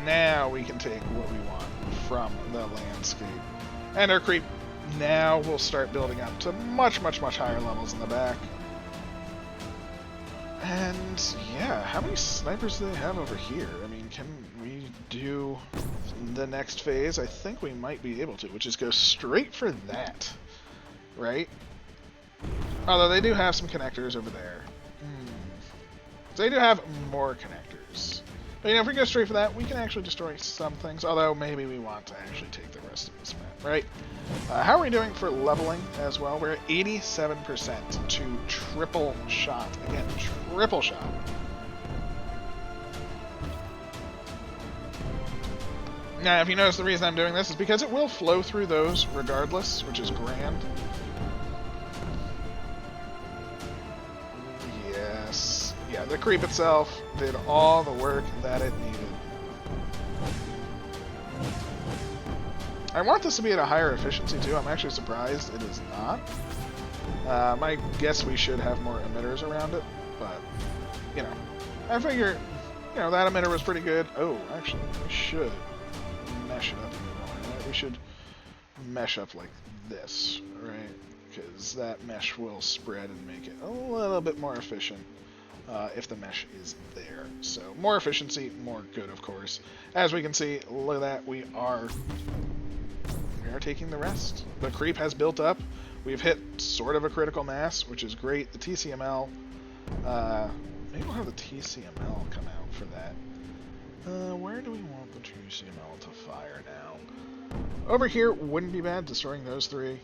Now we can take what we want from the landscape. And our creep now will start building up to much, much, much higher levels in the back. And, yeah, how many snipers do they have over here? I mean, can we do the next phase? I think we might be able to, which is go straight for that, right? Although they do have some connectors over there. So they do have more connectors. But, you know, if we go straight for that, we can actually destroy some things, although maybe we want to actually take the rest of this map, right? How are we doing for leveling as well? We're at 87% to triple shot. Again, triple shot. Now, if you notice, the reason I'm doing this is because it will flow through those regardless, which is grand. Yes. Yeah, the creep itself did all the work that it needed. I want this to be at a higher efficiency too. I'm actually surprised it is not. I guess we should have more emitters around it, but, you know, I figure, you know, that emitter was pretty good. Oh, actually, we should mesh it up a bit more, right? We should mesh up like this, right? Because that mesh will spread and make it a little bit more efficient if the mesh is there. So, more efficiency, more good, of course. As we can see, look at that, we are taking the rest. The creep has built up. We've hit sort of a critical mass, which is great. The TCML, maybe we'll have the TCML come out for that. Where do we want the TCML to fire now? Over here wouldn't be bad, destroying those three.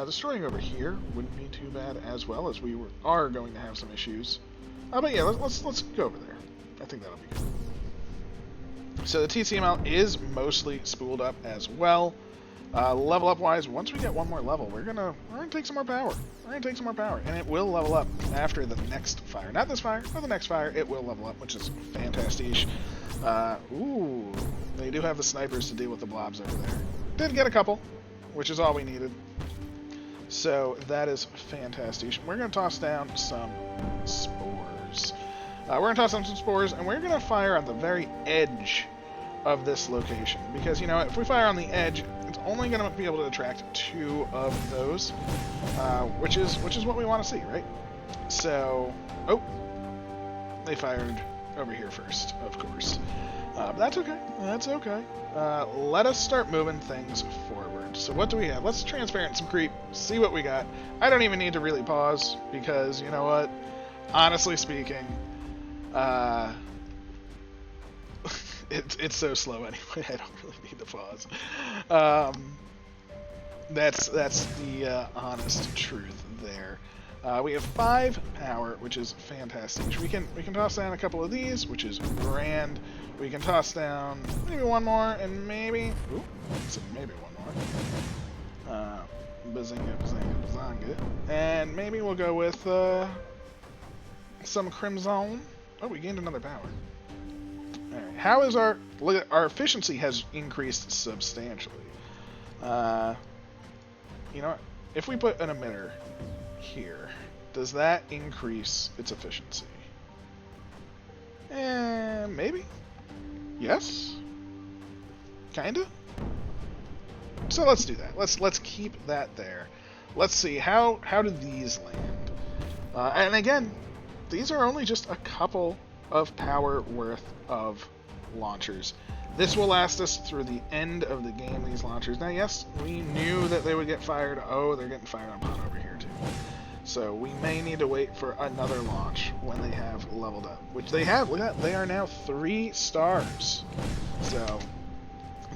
Destroying over here wouldn't be too bad as well, as we are going to have some issues. But yeah, let's go over there. I think that'll be good. So the TCML is mostly spooled up as well. Level up wise, once we get one more level, we're gonna take some more power. We're gonna take some more power, and it will level up after the next fire. Not this fire, but the next fire, it will level up, which is fantastic. Ooh, they do have the snipers to deal with the blobs over there. Did get a couple, which is all we needed. So that is fantastic. We're gonna toss down some spores. We're gonna toss down some spores, and we're gonna fire on the very edge of this location, because, you know, if we fire on the edge, it's only going to be able to attract 2 of those, which is what we want to see, right? So, oh, they fired over here first, of course, but that's okay. That's okay. Let us start moving things forward. So what do we have? Let's transparent some creep, see what we got. I don't even need to really pause, because, you know what? Honestly speaking, it's so slow anyway. I don't really need to pause. That's the honest truth there. We have 5 power, which is fantastic. We can toss down a couple of these, which is grand. We can toss down maybe one more, and maybe... Ooh, so maybe one more. Bazinga, bazinga, bazanga. And maybe we'll go with some Crimson. Oh, we gained another power. Alright, how is our... Look at our efficiency has increased substantially. You know what? If we put an emitter here, does that increase its efficiency? Maybe. Yes. Kinda. So let's do that. Let's keep that there. Let's see how do these land. And again, these are only just a couple of power worth of launchers. This will last us through the end of the game, these launchers. Now, yes, we knew that they would get fired. Oh, they're getting fired upon over here, too. So we may need to wait for another launch when they have leveled up. Which they have. Look at that. They are now 3 stars. So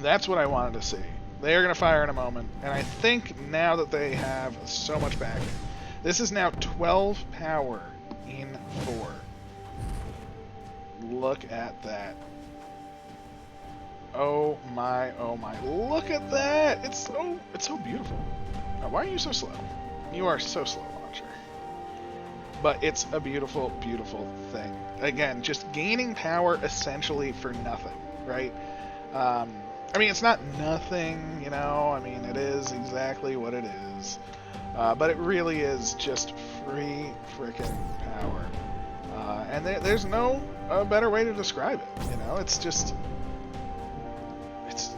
that's what I wanted to see. They are going to fire in a moment. And I think now that they have so much backing, this is now 12 power in 4. Look at that. Oh my, look at that! It's so beautiful. Now, why are you so slow? You are so slow, launcher. But it's a beautiful, beautiful thing. Again, just gaining power essentially for nothing, right? I mean, it's not nothing, you know, I mean, it is exactly what it is. But it really is just free frickin' power. And there's no better way to describe it, you know? It's just...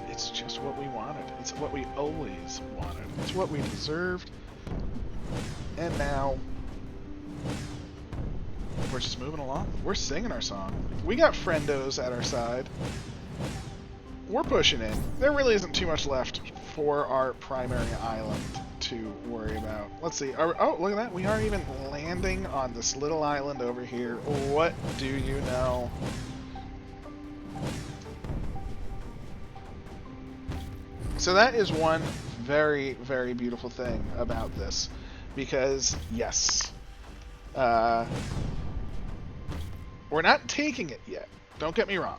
It's just what we wanted. It's what we always wanted. It's what we deserved. And now we're just moving along. We're singing our song. We got friendos at our side. We're pushing in. There really isn't too much left for our primary island to worry about. Let's see. Oh, look at that. We aren't even landing on this little island over here. What do you know? So that is one very, very beautiful thing about this, because yes, we're not taking it yet. Don't get me wrong.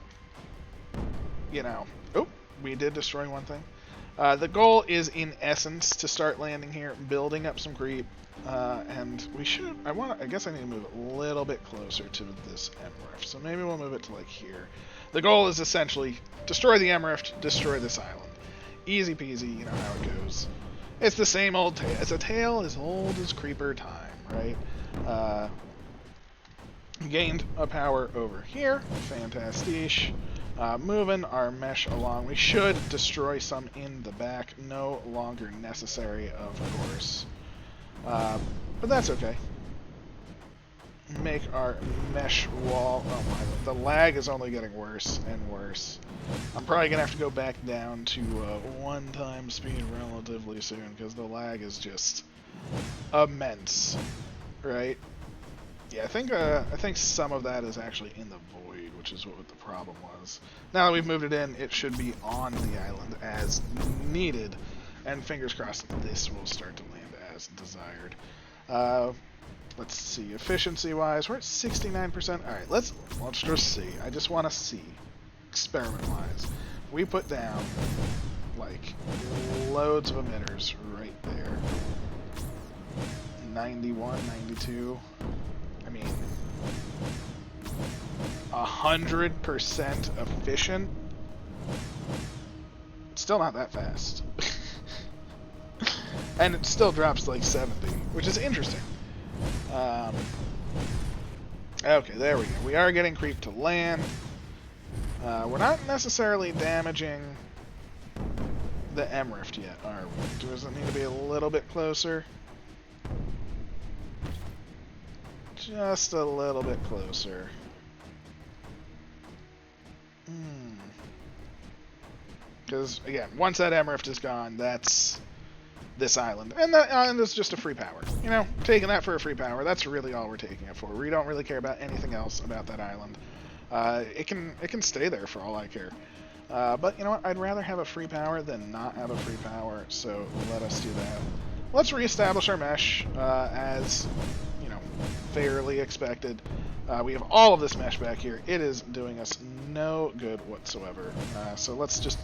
You know, oh, we did destroy one thing. The goal is, in essence, to start landing here, building up some creep, and we should. I guess I need to move it a little bit closer to this M-Rift. So maybe we'll move it to like here. The goal is essentially destroy the M-Rift, destroy this island. Easy peasy, you know how it goes. It's the same old tale. It's a tale as old as creeper time, right? Gained a power over here. Fantastiche. Moving our mesh along. We should destroy some in the back. No longer necessary, of course. But that's okay. Make our mesh wall. Oh my, the lag is only getting worse and worse. I'm probably going to have to go back down to 1 speed relatively soon, because the lag is just immense, right? Yeah, I think some of that is actually in the void, which is what the problem was. Now that we've moved it in, it should be on the island as needed, and fingers crossed this will start to land as desired. Let's see, efficiency-wise, we're at 69%. All right, let's just see. I just want to see, experiment-wise. We put down like loads of emitters right there. 91, 92. I mean, 100% efficient. It's still not that fast. And it still drops like 70, which is interesting. Okay, there we go. We are getting creep to land. We're not necessarily damaging the M-Rift yet, are we? Does it need to be a little bit closer? Just a little bit closer. Because, again, once that M-Rift is gone, that's this island. And that island is just a free power. You know, taking that for a free power, that's really all we're taking it for. We don't really care about anything else about that island. It can stay there for all I care. But, you know what, I'd rather have a free power than not have a free power, so let us do that. let's reestablish our mesh as, you know, fairly expected. We have all of this mesh back here. It is doing us no good whatsoever. So let's just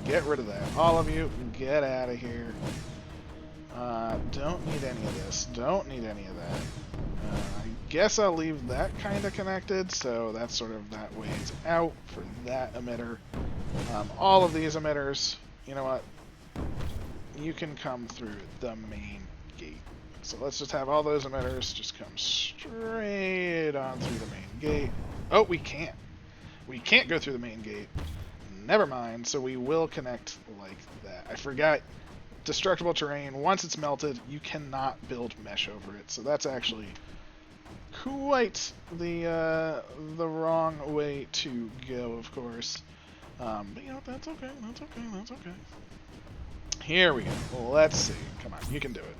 get rid of that. All of you, get out of here. Don't need any of this. Don't need any of that. I guess I'll leave that kind of connected, so that's sort of that ways out for that emitter. All of these emitters, you know what? You can come through the main gate. So let's just have all those emitters just come straight on through the main gate. Oh, we can't. We can't go through the main gate. Never mind, so we will connect like that. I forgot. Destructible terrain, once it's melted, you cannot build mesh over it. So that's actually quite the wrong way to go, of course. But you know, that's okay, that's okay, that's okay. Here we go. Let's see. Come on, you can do it.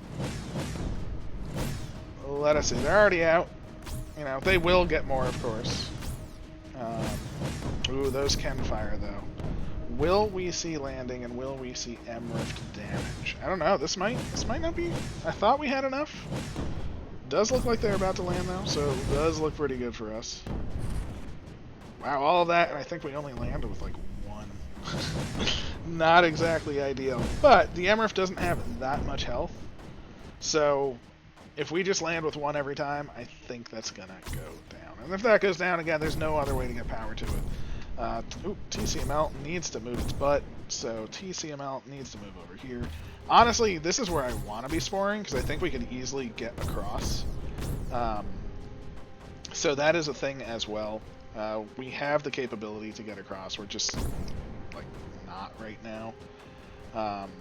Let us see. They're already out. You know, they will get more, of course. Ooh, those can fire, though. Will we see landing, and will we see M-Rift damage? I don't know. This might not be... I thought we had enough. Does look like they're about to land, though, so it does look pretty good for us. Wow, all of that, and I think we only landed with, like, one. Not exactly ideal. But the M-Rift doesn't have that much health, so if we just land with one every time, I think that's going to go down. And if that goes down, again, there's no other way to get power to it. TCML needs to move its butt, so TCML needs to move over here. Honestly, this is where I want to be sporing, because I think we can easily get across. So that is a thing as well. We have the capability to get across. We're just, like, not right now. And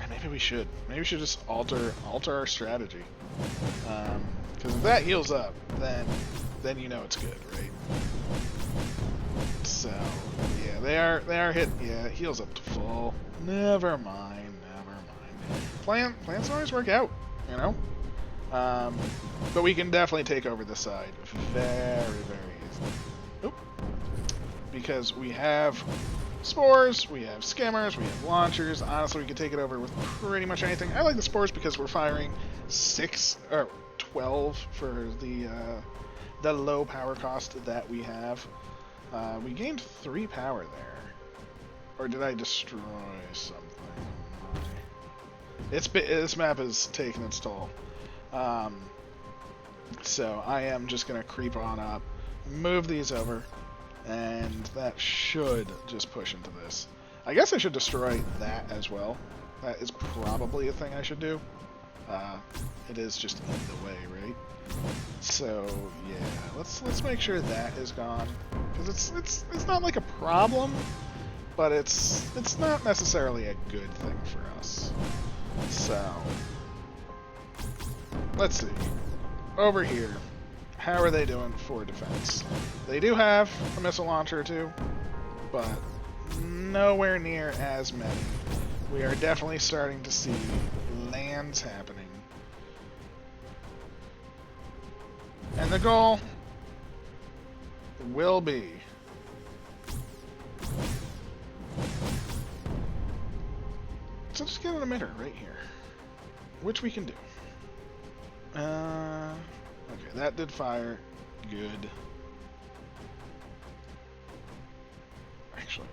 maybe we should. Maybe we should just alter our strategy. Because if that heals up, then you know it's good, right? So, yeah, they are hit. Yeah, it heals up to full. Never mind, never mind. Plans always work out, you know? But we can definitely take over this side very, very easily. Oop. Because we have spores, we have skimmers, we have launchers. Honestly, we can take it over with pretty much anything. I like the spores because we're firing 12 for the low power cost that we have. We gained 3 power there. Or did I destroy something? This map is taking its toll. So I am just going to creep on up, move these over, and that should just push into this. I guess I should destroy that as well. That is probably a thing I should do. It is just in the way, right? So yeah, let's make sure that is gone, because it's not like a problem, but it's not necessarily a good thing for us. So let's see. Over here, how are they doing for defense? They do have a missile launcher or two, but nowhere near as many. We are definitely starting to see lands happening. And the goal will be so just get an emitter right here, which we can do. Okay, that did fire. Good. Actually,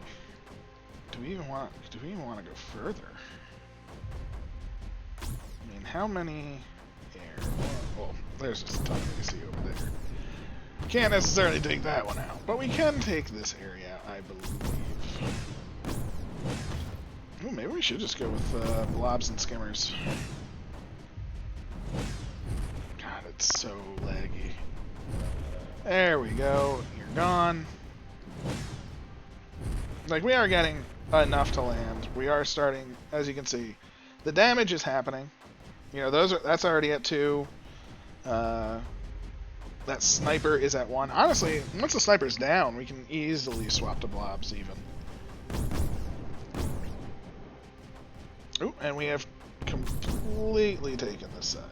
do we even want to go further? I mean, how many air? Well, there's just a ton of AC over there. Can't necessarily take that one out, but we can take this area, I believe. Ooh, maybe we should just go with blobs and skimmers. God, it's so laggy. There we go. You're gone. Like, we are getting enough to land. We are starting, as you can see, the damage is happening. You know, that's already at 2. That sniper is at 1. Honestly, once the sniper's down, we can easily swap to blobs even. Ooh, and we have completely taken this side.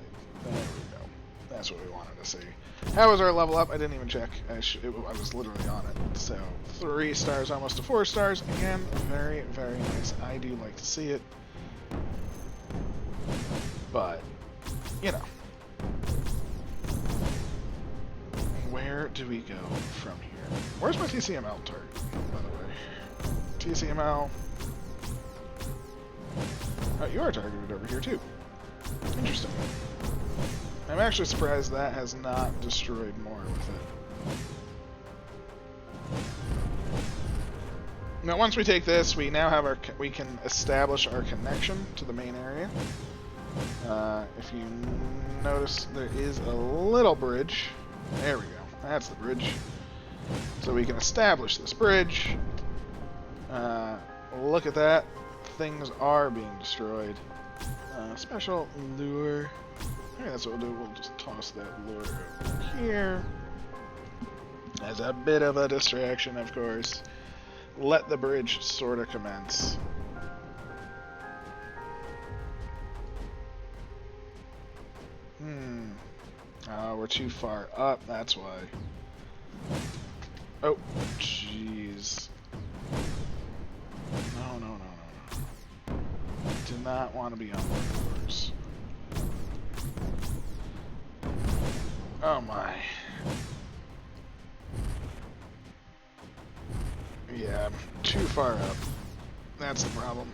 There we go. That's what we wanted to see. How was our level up? I didn't even check. I was literally on it. So 3 stars, almost to 4 stars. Again, very, very nice. I do like to see it. but, you know. Where do we go from here? Where's my TCML target, by the way? TCML. Oh, you are targeted over here, too. Interesting. I'm actually surprised that has not destroyed more with it. Now, once we take this, we now have we can establish our connection to the main area. If you notice, there is a little bridge. There we go. That's the bridge. So we can establish this bridge. Look at that. Things are being destroyed. Special lure. Okay, that's what we'll do. We'll just toss that lure over here. As a bit of a distraction, of course. Let the bridge sort of commence. We're too far up, that's why. Oh, jeez. No. Do not want to be on the doors. Oh my. Yeah, I'm too far up. That's the problem.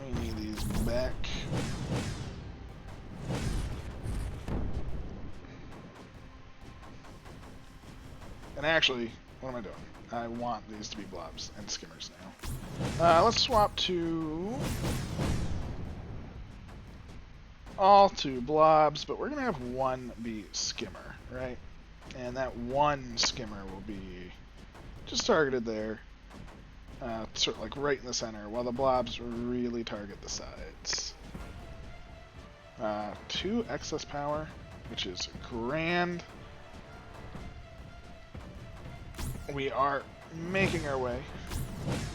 We need these back. And actually, what am I doing? I want these to be blobs and skimmers now. Let's swap to all two blobs, but we're going to have one be skimmer, right? And that one skimmer will be just targeted there, sort of like right in the center, while the blobs really target the sides. 2 excess power, which is grand. We are making our way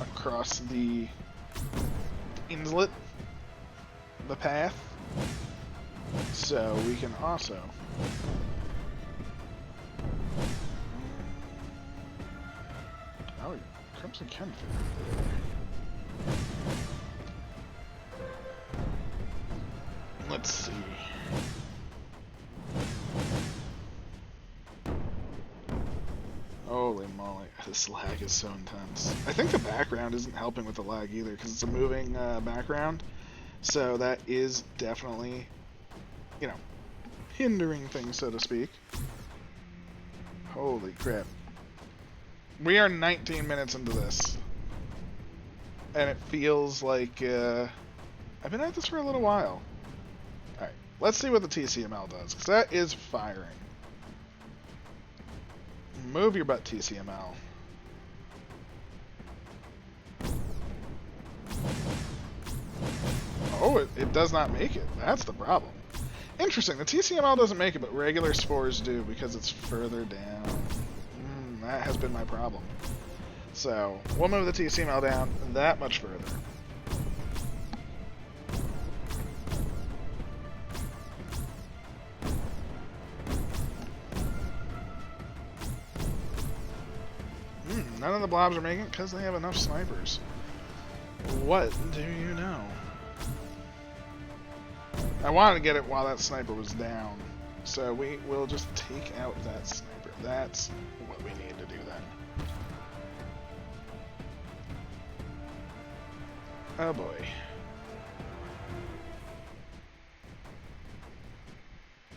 across the inlet, the path, so we can also Crimson can fit there. Let's see. Holy moly, this lag is so intense. I think the background isn't helping with the lag either, because it's a moving background. So that is definitely, you know, hindering things, so to speak. Holy crap. We are 19 minutes into this. And it feels like I've been at this for a little while. Alright, let's see what the TCML does, because that is firing. Move your butt, TCML. Oh, it does not make it. That's the problem. Interesting, the TCML doesn't make it, but regular spores do, because it's further down. That has been my problem. So, we'll move the TCML down that much further. None of the blobs are making it because they have enough snipers. What do you know? I wanted to get it while that sniper was down. So we will just take out that sniper. That's what we need to do then. Oh boy.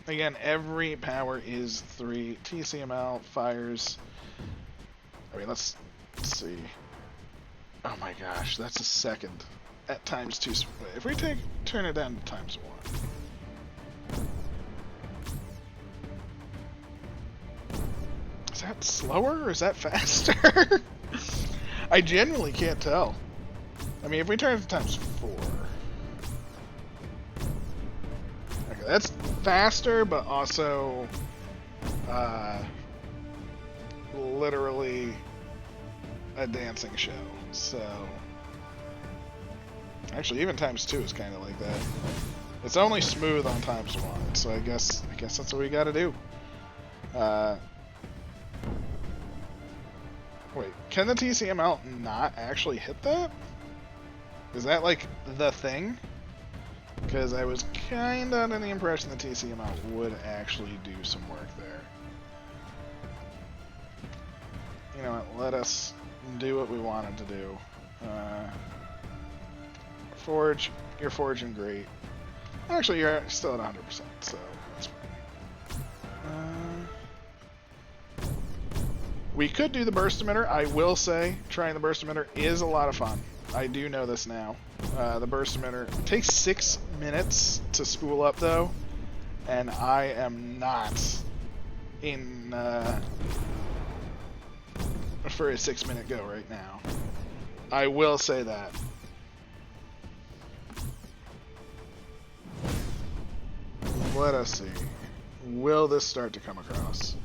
Again, every power is 3. TCML fires. I mean, let's see. Oh my gosh, that's a second. At times 2. If we turn it down to times 1. Is that slower or is that faster? I genuinely can't tell. I mean, if we turn it to times 4. Okay, that's faster, but also literally a dancing show. So actually, even times 2 is kind of like that. It's only smooth on times 1, so I guess that's what we got to do. Wait, can the TCML not actually hit that? Is that like the thing? Because I was kind of under the impression the TCML would actually do some work there. You know what, let us do what we wanted to do. Forge, you're forging great. Actually, you're still at 100%, so that's fine. We could do the burst emitter. I will say, trying the burst emitter is a lot of fun. I do know this now. The burst emitter takes 6 minutes to spool up, though, and I am not in for a 6-minute go right now. I will say that. Let us see. Will this start to come across?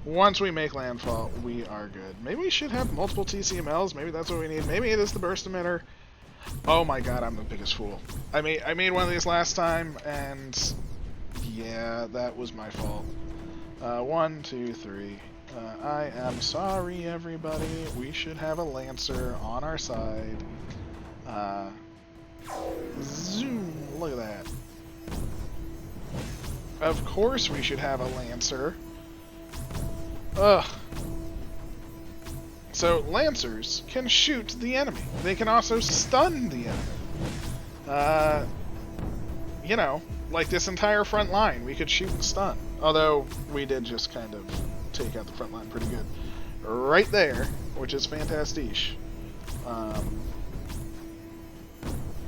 Once we make landfall, we are good. Maybe we should have multiple TCMLs. Maybe that's what we need. Maybe it is the burst emitter. Oh my god, I'm the biggest fool. I made one of these last time, and yeah, that was my fault. 1, 2, 3. I am sorry, everybody. We should have a Lancer on our side. Zoom. Look at that. Of course we should have a Lancer. Ugh. So, Lancers can shoot the enemy. They can also stun the enemy. You know, like this entire front line, we could shoot and stun. Although, we did just kind of take out the front line pretty good. Right there, which is fantastic. I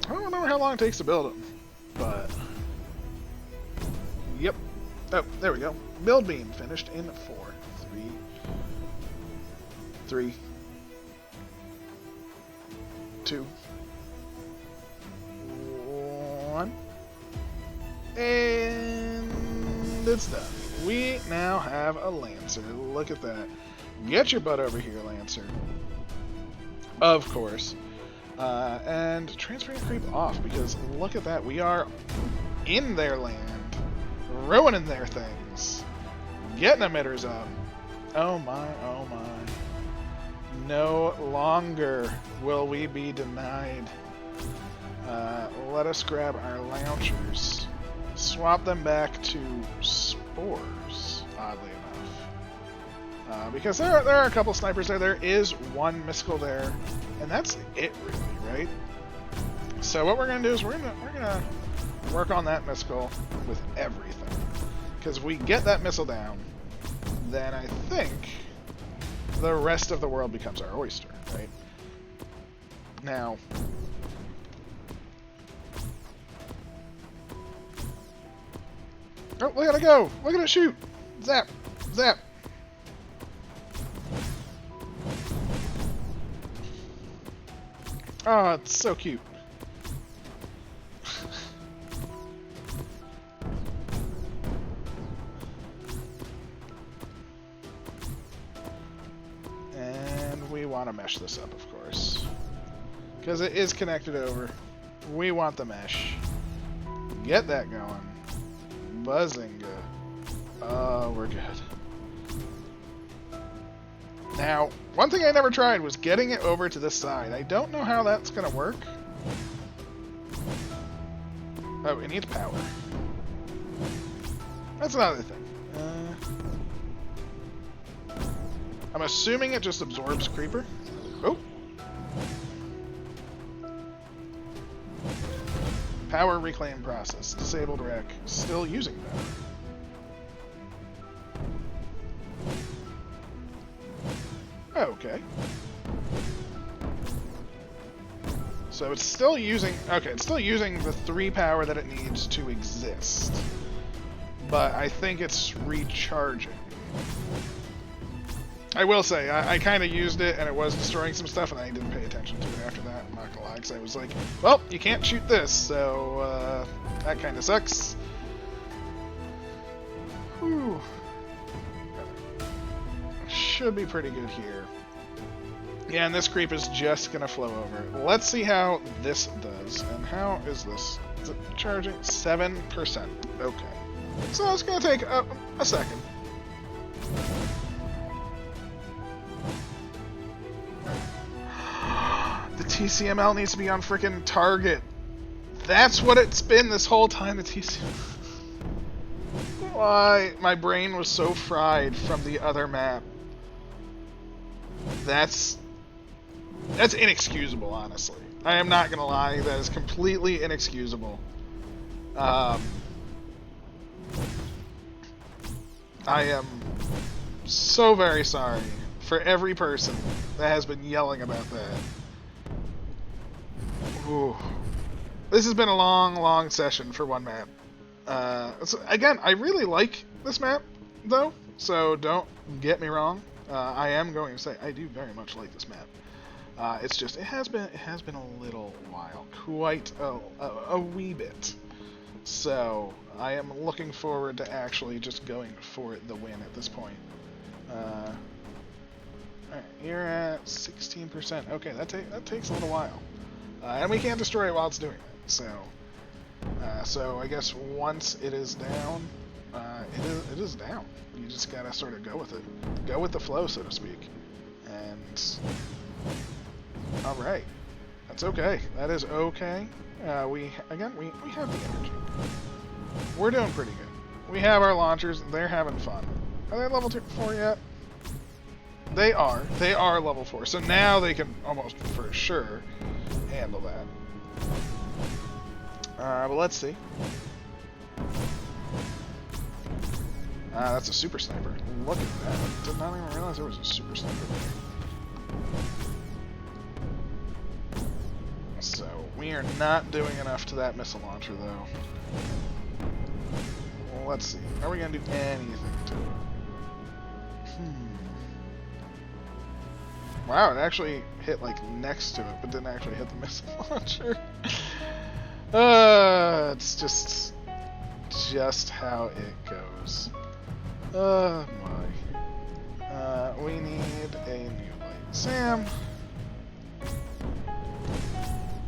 don't remember how long it takes to build them, but... Yep. Oh, there we go. Build beam finished in 4, 3, 2, 1, and it's done. We now have a Lancer. Look at that. Get your butt over here, Lancer. Of course. And transparent creep off, because look at that. We are in their land, ruining their things, getting emitters up. Oh my, oh my. No longer will we be denied. Let us grab our launchers, swap them back to spores, oddly enough. Because there are a couple snipers there. There is one mystical there, and that's it really, right? So what we're gonna do is we're gonna work on that mystical with everything. Because if we get that missile down, then I think the rest of the world becomes our oyster, right? Now, oh, look at it go! Look at it shoot! Zap! Zap! Oh, it's so cute. Want to mesh this up, of course, because it is connected over. We want the mesh. Get that going. Buzzinga. Oh, we're good. Now, one thing I never tried was getting it over to this side. I don't know how that's gonna work. Oh, it needs power. That's another thing. I'm assuming it just absorbs creeper. Oh. Power reclaim process. Disabled rack. Still using power. Okay. So it's still using... Okay, it's still using the 3 power that it needs to exist. But I think it's recharging. I will say, I kind of used it, and it was destroying some stuff, and I didn't pay attention to it after that, I'm not gonna lie, because I was like, well, you can't shoot this, so, that kind of sucks. Whew. Should be pretty good here. Yeah, and this creep is just gonna flow over. Let's see how this does, and how is this? Is it charging? 7%. Okay. So it's gonna take a second. The TCML needs to be on frickin' target. That's what it's been this whole time, the TC. Why? My brain was so fried from the other map. That's inexcusable, honestly. I am not gonna lie, that is completely inexcusable. I am so very sorry for every person that has been yelling about that. Ooh. This has been a long, long session for one map. Again, I really like this map, though, so don't get me wrong. I am going to say I do very much like this map. It's just it has been a little while, quite a wee bit. So I am looking forward to actually just going for the win at this point. Alright, you're at 16%. Okay, that takes a little while, and we can't destroy it while it's doing that. So I guess once it is down, it is down. You just gotta sort of go with it, go with the flow, so to speak. And all right, that's okay. That is okay. We have the energy. We're doing pretty good. We have our launchers. They're having fun. Are they level 4 yet? They are. They are level 4. So now they can almost for sure handle that. But let's see. That's a super sniper. Look at that. Did not even realize there was a super sniper there. So, we are not doing enough to that missile launcher, though. Well, let's see. Are we going to do anything to it? Wow, it actually hit, like, next to it, but didn't actually hit the missile launcher. It's just how it goes. Oh my. We need a new light SAM.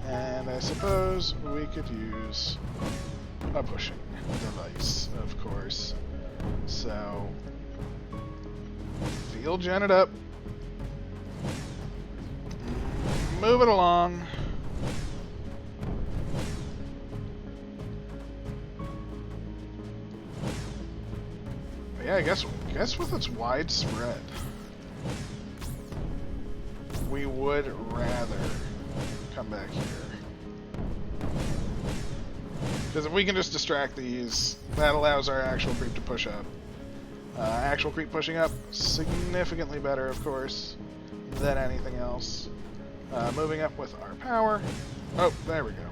And I suppose we could use a pushing device, of course. So, field gen it up. Move it along. Yeah, I guess with its widespread, we would rather come back here. Because if we can just distract these, that allows our actual creep to push up. Actual creep pushing up, significantly better, of course, than anything else. Moving up with our power. Oh, there we go.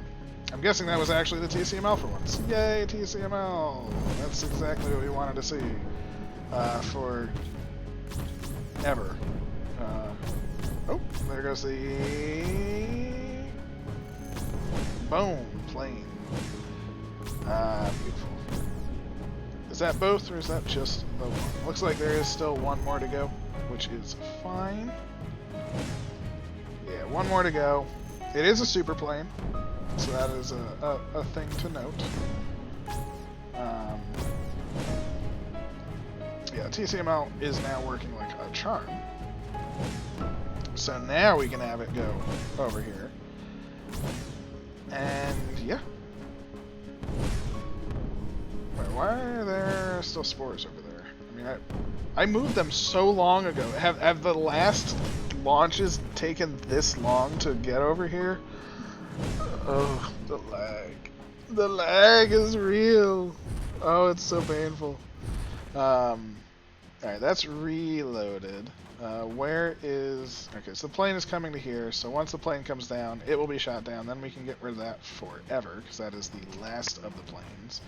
I'm guessing that was actually the TCML for once. Yay, TCML! That's exactly what we wanted to see. For ever. Oh, there goes the boom plane. Beautiful. Is that both, or is that just the one? Looks like there is still one more to go, which is fine. Yeah, one more to go. It is a super plane, so that is a thing to note. Yeah, TCML is now working like a charm. So now we can have it go over here. And yeah. Wait, why are there still spores over there? I mean, I moved them so long ago. Have the last launches taken this long to get over here? Oh, the lag. The lag is real. Oh, it's so painful. Alright, that's reloaded. Where is... Okay, so the plane is coming to here, so once the plane comes down, it will be shot down. Then we can get rid of that forever, because that is the last of the planes.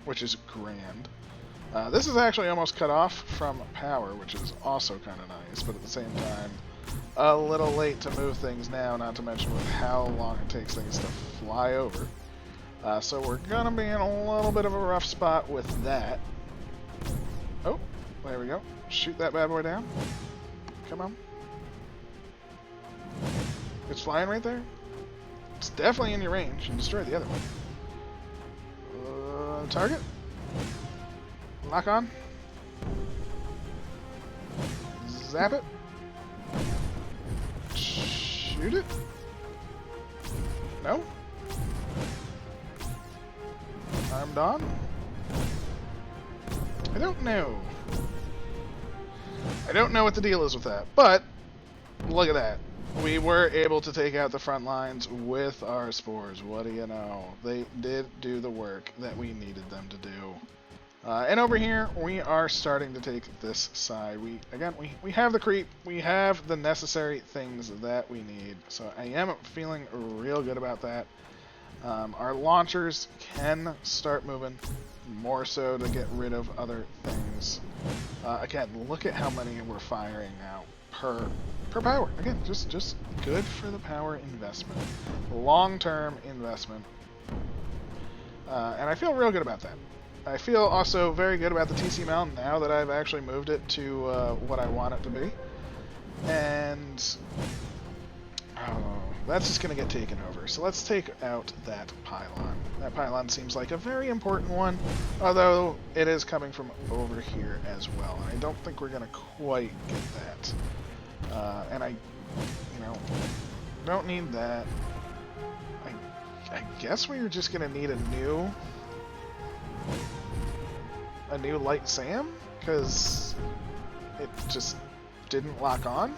Which is grand. This is actually almost cut off from power, which is also kind of nice, but at the same time, a little late to move things now, not to mention with how long it takes things to fly over. So we're gonna be in a little bit of a rough spot with that. Oh, there we go. Shoot that bad boy down. Come on. It's flying right there. It's definitely in your range. And destroy the other one. Target. Lock on. Zap it. Shoot it? No? Armed on? I don't know. I don't know what the deal is with that, but look at that. We were able to take out the front lines with our spores. What do you know? They did do the work that we needed them to do. And over here, we are starting to take this side. We have the creep. We have the necessary things that we need. So I am feeling real good about that. Our launchers can start moving more so to get rid of other things. Again, look at how many we're firing now per power. Again, just good for the power investment. Long-term investment. And I feel real good about that. I feel also very good about the TCML now that I've actually moved it to what I want it to be. And that's just going to get taken over. So let's take out that pylon. That pylon seems like a very important one, although it is coming from over here as well. And I don't think we're going to quite get that. And I, don't need that. I guess we're just going to need a new light SAM, because it just didn't lock on.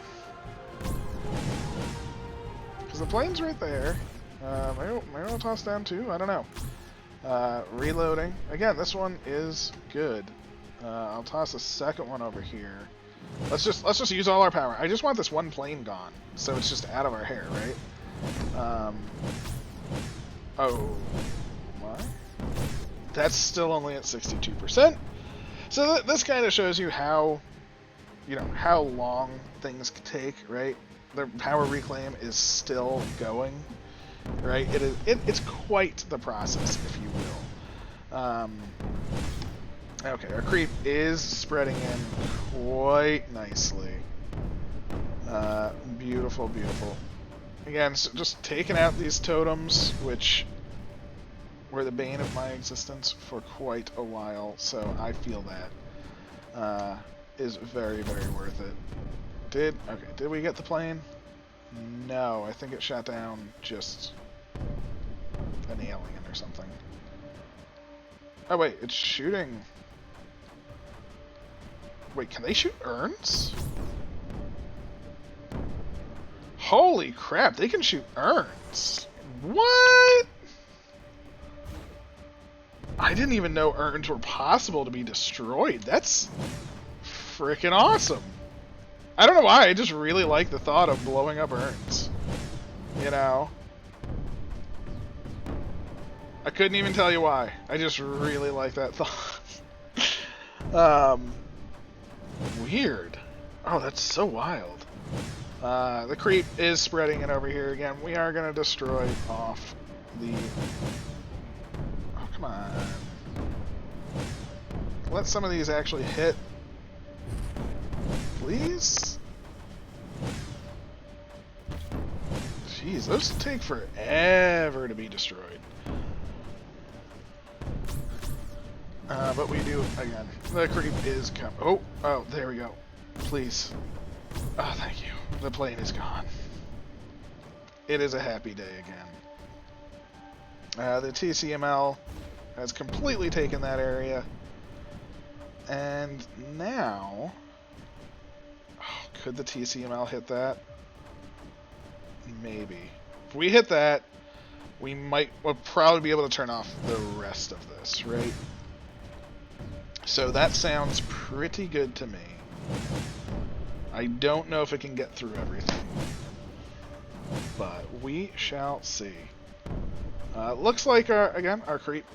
Because the plane's right there. Maybe I'll toss down two. I don't know. Reloading. Again, this one is good. I'll toss a second one over here. Let's just use all our power. I just want this one plane gone, so it's just out of our hair, right? Oh my. That's still only at 62%. So this kind of shows you how, how long things take, right? The power reclaim is still going, right? It's quite the process, if you will. Okay, our creep is spreading in quite nicely. Beautiful, beautiful. Again, so just taking out these totems, which were the bane of my existence for quite a while, so I feel that is very, very worth it. Did we get the plane? No, I think it shot down just an alien or something. Oh wait, it's shooting. Wait, can they shoot urns? Holy crap, they can shoot urns. What? I didn't even know urns were possible to be destroyed. That's freaking awesome. I don't know why, I just really like the thought of blowing up urns. I couldn't even tell you why. I just really like that thought. Weird. Oh, that's so wild. The creep is spreading it over here again. We are going to destroy off the... Oh, come on. Let some of these actually hit. Please? Jeez, those take forever to be destroyed. But we do, again, the creep is coming. Oh, there we go. Please. Oh, thank you. The plane is gone. It is a happy day again. The TCML has completely taken that area. And now... could the TCML hit that? Maybe. If we hit that, we'll probably be able to turn off the rest of this, right? So that sounds pretty good to me. I don't know if it can get through everything, but we shall see. Looks like our creep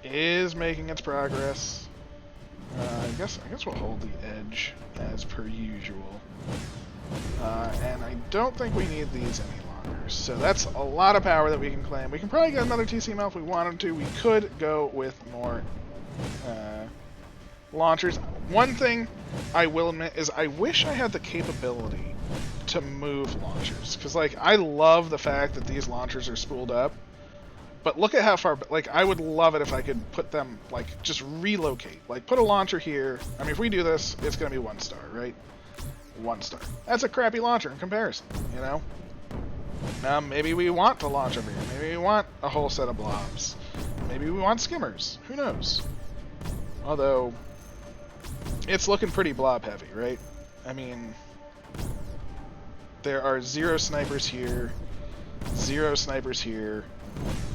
is making its progress. I guess we'll hold the edge as per usual. And I don't think we need these any longer. So that's a lot of power that we can claim. We can probably get another TCML if we wanted to. We could go with more launchers. One thing I will admit is I wish I had the capability to move launchers. Because, I love the fact that these launchers are spooled up. But look at how far, I would love it if I could put them, just relocate. Put a launcher here. I mean, if we do this, it's going to be 1 star, right? 1 star. That's a crappy launcher in comparison, Maybe we want to launch over here. Maybe we want a whole set of blobs. Maybe we want skimmers. Who knows? Although, it's looking pretty blob heavy, right? I mean, there are 0 snipers here, 0 snipers here.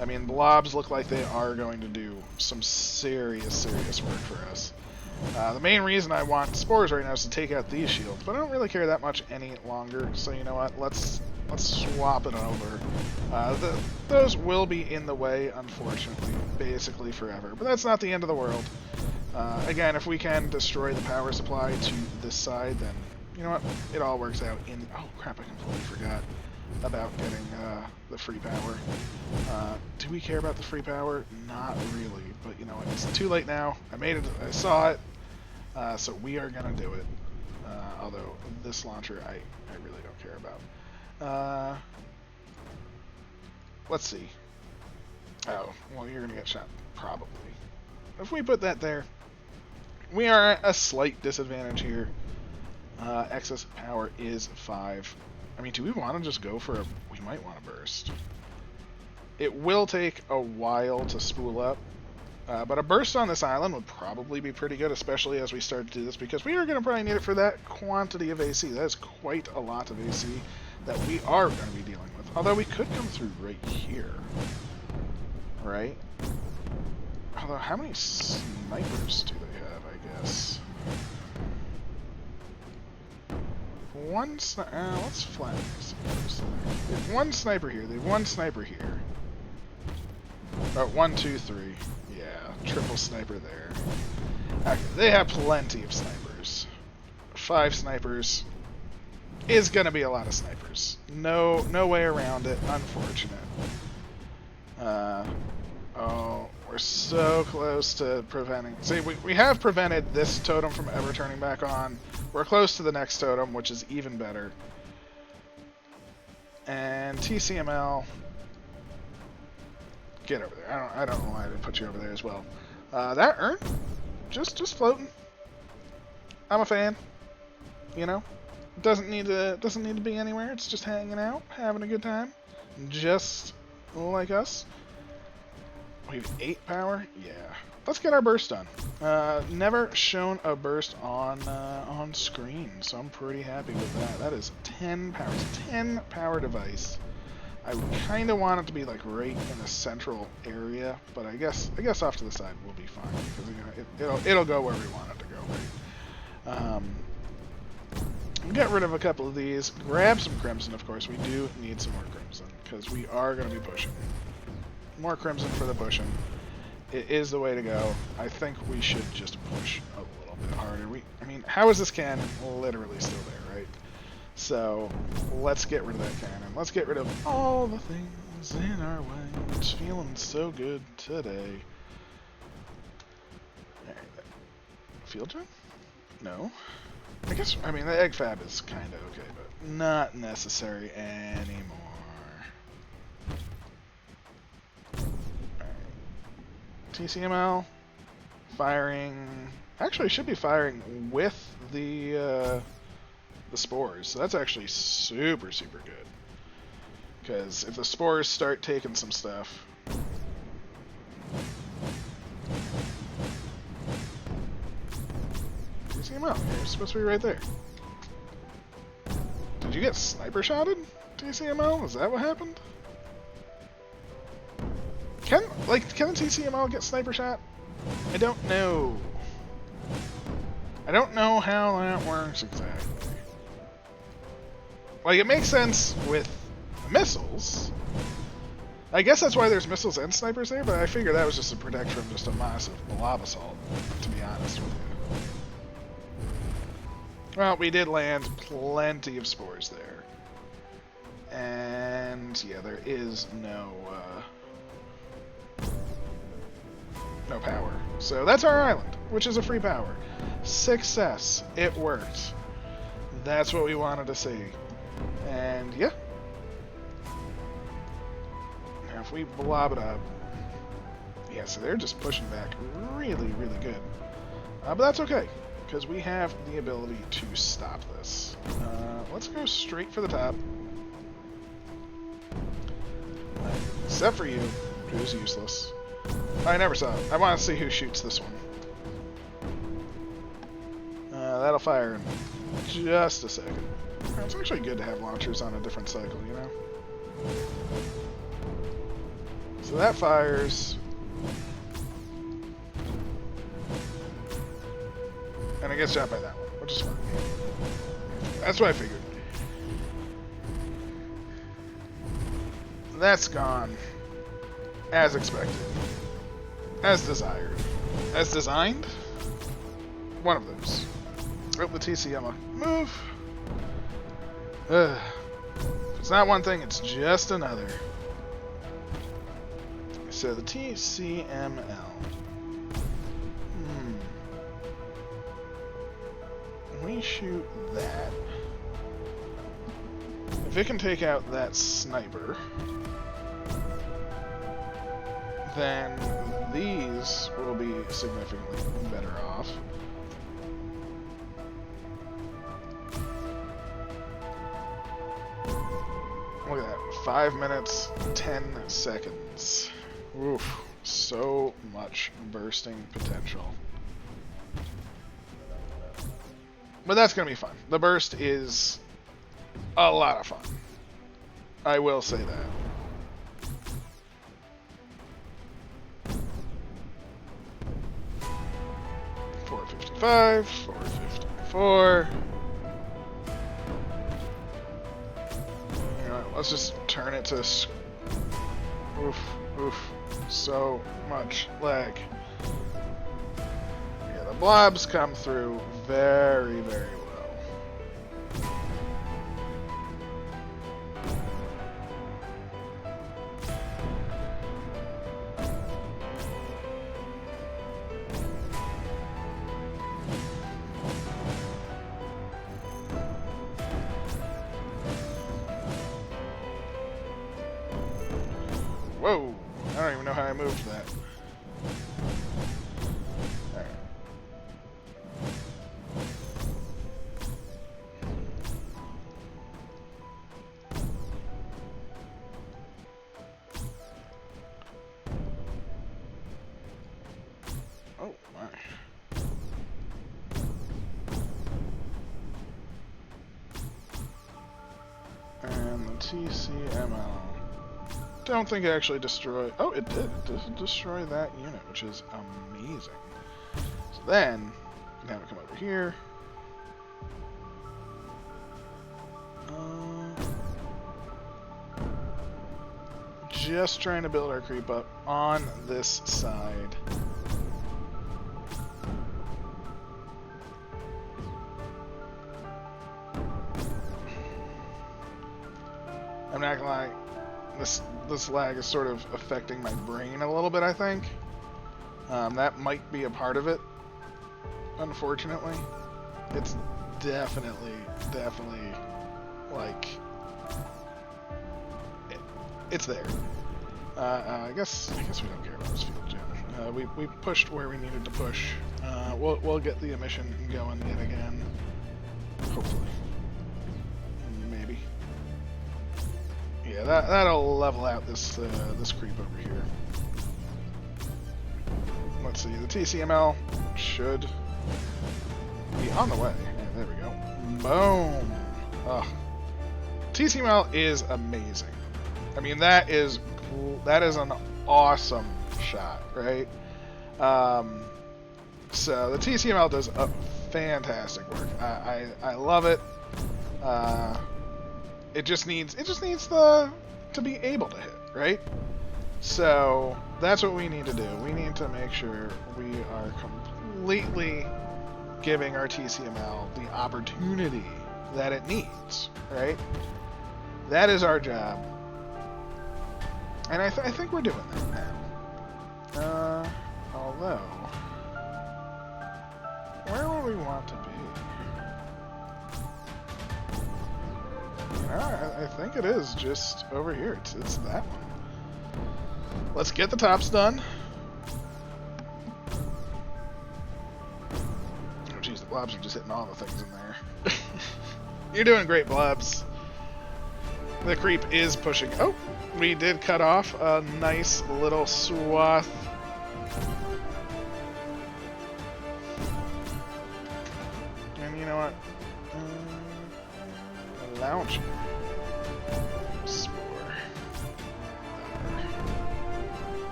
I mean, blobs look like they are going to do some serious work for us. The main reason I want spores right now is to take out these shields, but I don't really care that much any longer, so you know what, let's swap it over. Those will be in the way, unfortunately, basically forever, but that's not the end of the world. Again, if we can destroy the power supply to this side, then, you know what, it all works out in... Oh crap, I completely forgot about getting the free power. Do we care about the free power? Not really, but you know what, it's too late now. I made it, I saw it, so we are gonna do it. Although this launcher I really don't care about. Let's see. Oh, well, you're gonna get shot, probably. If we put that there, we are at a slight disadvantage here. Excess power is 5. I mean, do we want to just go for a... We might want to burst. It will take a while to spool up, but a burst on this island would probably be pretty good, especially as we start to do this, because we are going to probably need it for that quantity of AC. That is quite a lot of AC that we are going to be dealing with. Although we could come through right here, right? Although, how many snipers do they have, I guess? One sniper. Let's flatten this first. They have 1 sniper here. They have 1 sniper here. Oh, 1, 2, 3. Yeah, triple sniper there. Okay, they have plenty of snipers. 5 snipers is gonna be a lot of snipers. No way around it. Unfortunate. Oh, we're so close to preventing... See, we have prevented this totem from ever turning back on. We're close to the next totem, which is even better. And TCML... Get over there. I don't know why I didn't put you over there as well. That urn? Just floating. I'm a fan. You know? Doesn't need to be anywhere. It's just hanging out, having a good time. Just like us. We have 8 power? Yeah. Let's get our burst done. Never shown a burst on screen, so I'm pretty happy with that. That is 10 power. 10 power device. I would kind of want it to be like right in the central area, but I guess off to the side will be fine, because you know, it'll go where we want it to go, right? Get rid of a couple of these. Grab some crimson, of course. We do need some more crimson, because we are going to be pushing. More crimson for the pushing. It is the way to go. I think we should just push a little bit harder. I mean, how is this cannon literally still there, right? So, let's get rid of that cannon. Let's get rid of all the things in our way. It's feeling so good today. Alright, field drum? No. I mean, the egg fab is kind of okay, but not necessary anymore. TCML, firing, actually should be firing with the spores, so that's actually super good, because if the spores start taking some stuff, TCML, you're supposed to be right there. Did you get sniper shotted, TCML? Is that what happened? Can the TCML get sniper shot? I don't know. I don't know how that works exactly. Like, it makes sense with missiles. I guess that's why there's missiles and snipers there, but I figure that was just to protect from just a massive blob assault, to be honest with you. Well, we did land plenty of spores there. And, yeah, there is no power. So that's our island, which is a free power. Success. It worked. That's what we wanted to see. And yeah. Now if we blob it up. Yeah, so they're just pushing back really good. But that's okay, because we have the ability to stop this. Let's go straight for the top. Except for you, who's useless. I never saw it. I want to see who shoots this one. That'll fire in just a second. It's actually good to have launchers on a different cycle, you know? So that fires. And it gets shot by that one, which is fine. That's what I figured. That's gone. As expected. As desired. As designed? One of those. Oh, the TCM move. If it's not one thing, it's just another. So the TCML. We shoot that. If it can take out that sniper, then these will be significantly better off. Look at that. 5 minutes, 10 seconds. Oof. So much bursting potential. But that's going to be fun. The burst is a lot of fun. I will say that. .455, 454. You know, let's just turn it to... Oof, oof. So much lag. Yeah, the blobs come through very, very well. Whoa! I don't even know how I moved that. Alright. Oh my. And the TCML. Don't think it actually destroyed... Oh, it did. It did destroy that unit, which is amazing. So then, you can have it come over here. Just trying to build our creep up on this side. I'm not gonna lie. This lag is sort of affecting my brain a little bit, I think. That might be a part of it, unfortunately. It's definitely, like, it's there. I guess we don't care about this field gem. We pushed where we needed to push. We'll get the emission going yet again, hopefully. Maybe. Yeah, that'll level out this this creep over here. Let's see, the TCML should be on the way. Yeah, there we go. Boom! Ugh. TCML is amazing. I mean, that is an awesome shot, right? So the TCML does a fantastic work. I love it. It just needs to be able to hit, right? So that's what we need to do. We need to make sure we are completely giving our TCML the opportunity that it needs, right? That is our job. And I think we're doing that now. Although, where would we want to be? I think it is just over here. It's that one. Let's get the tops done. Oh geez, the blobs are just hitting all the things in there. You're doing great, blobs. The creep is pushing. Oh, we did cut off a nice little swath. And you know what? Launch. Spore.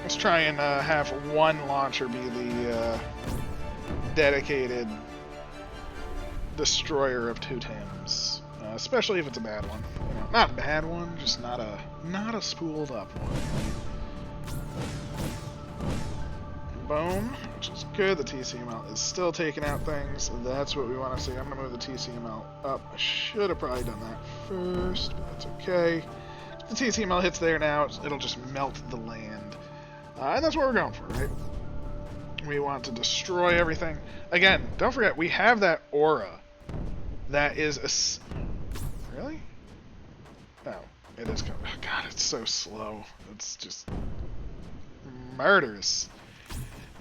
Let's try and have one launcher be the dedicated destroyer of totems, especially if it's a bad one. You know, not a bad one, just not a spooled up one. Boom, which is good. The TCML is still taking out things. That's what we want to see. I'm going to move the TCML up. I should have probably done that first, but that's okay. If the TCML hits there now, it'll just melt the land. And that's what we're going for, right? We want to destroy everything. Again, don't forget, we have that aura. That is a... Really? No, it is coming. Oh, God, it's so slow. It's just murderous.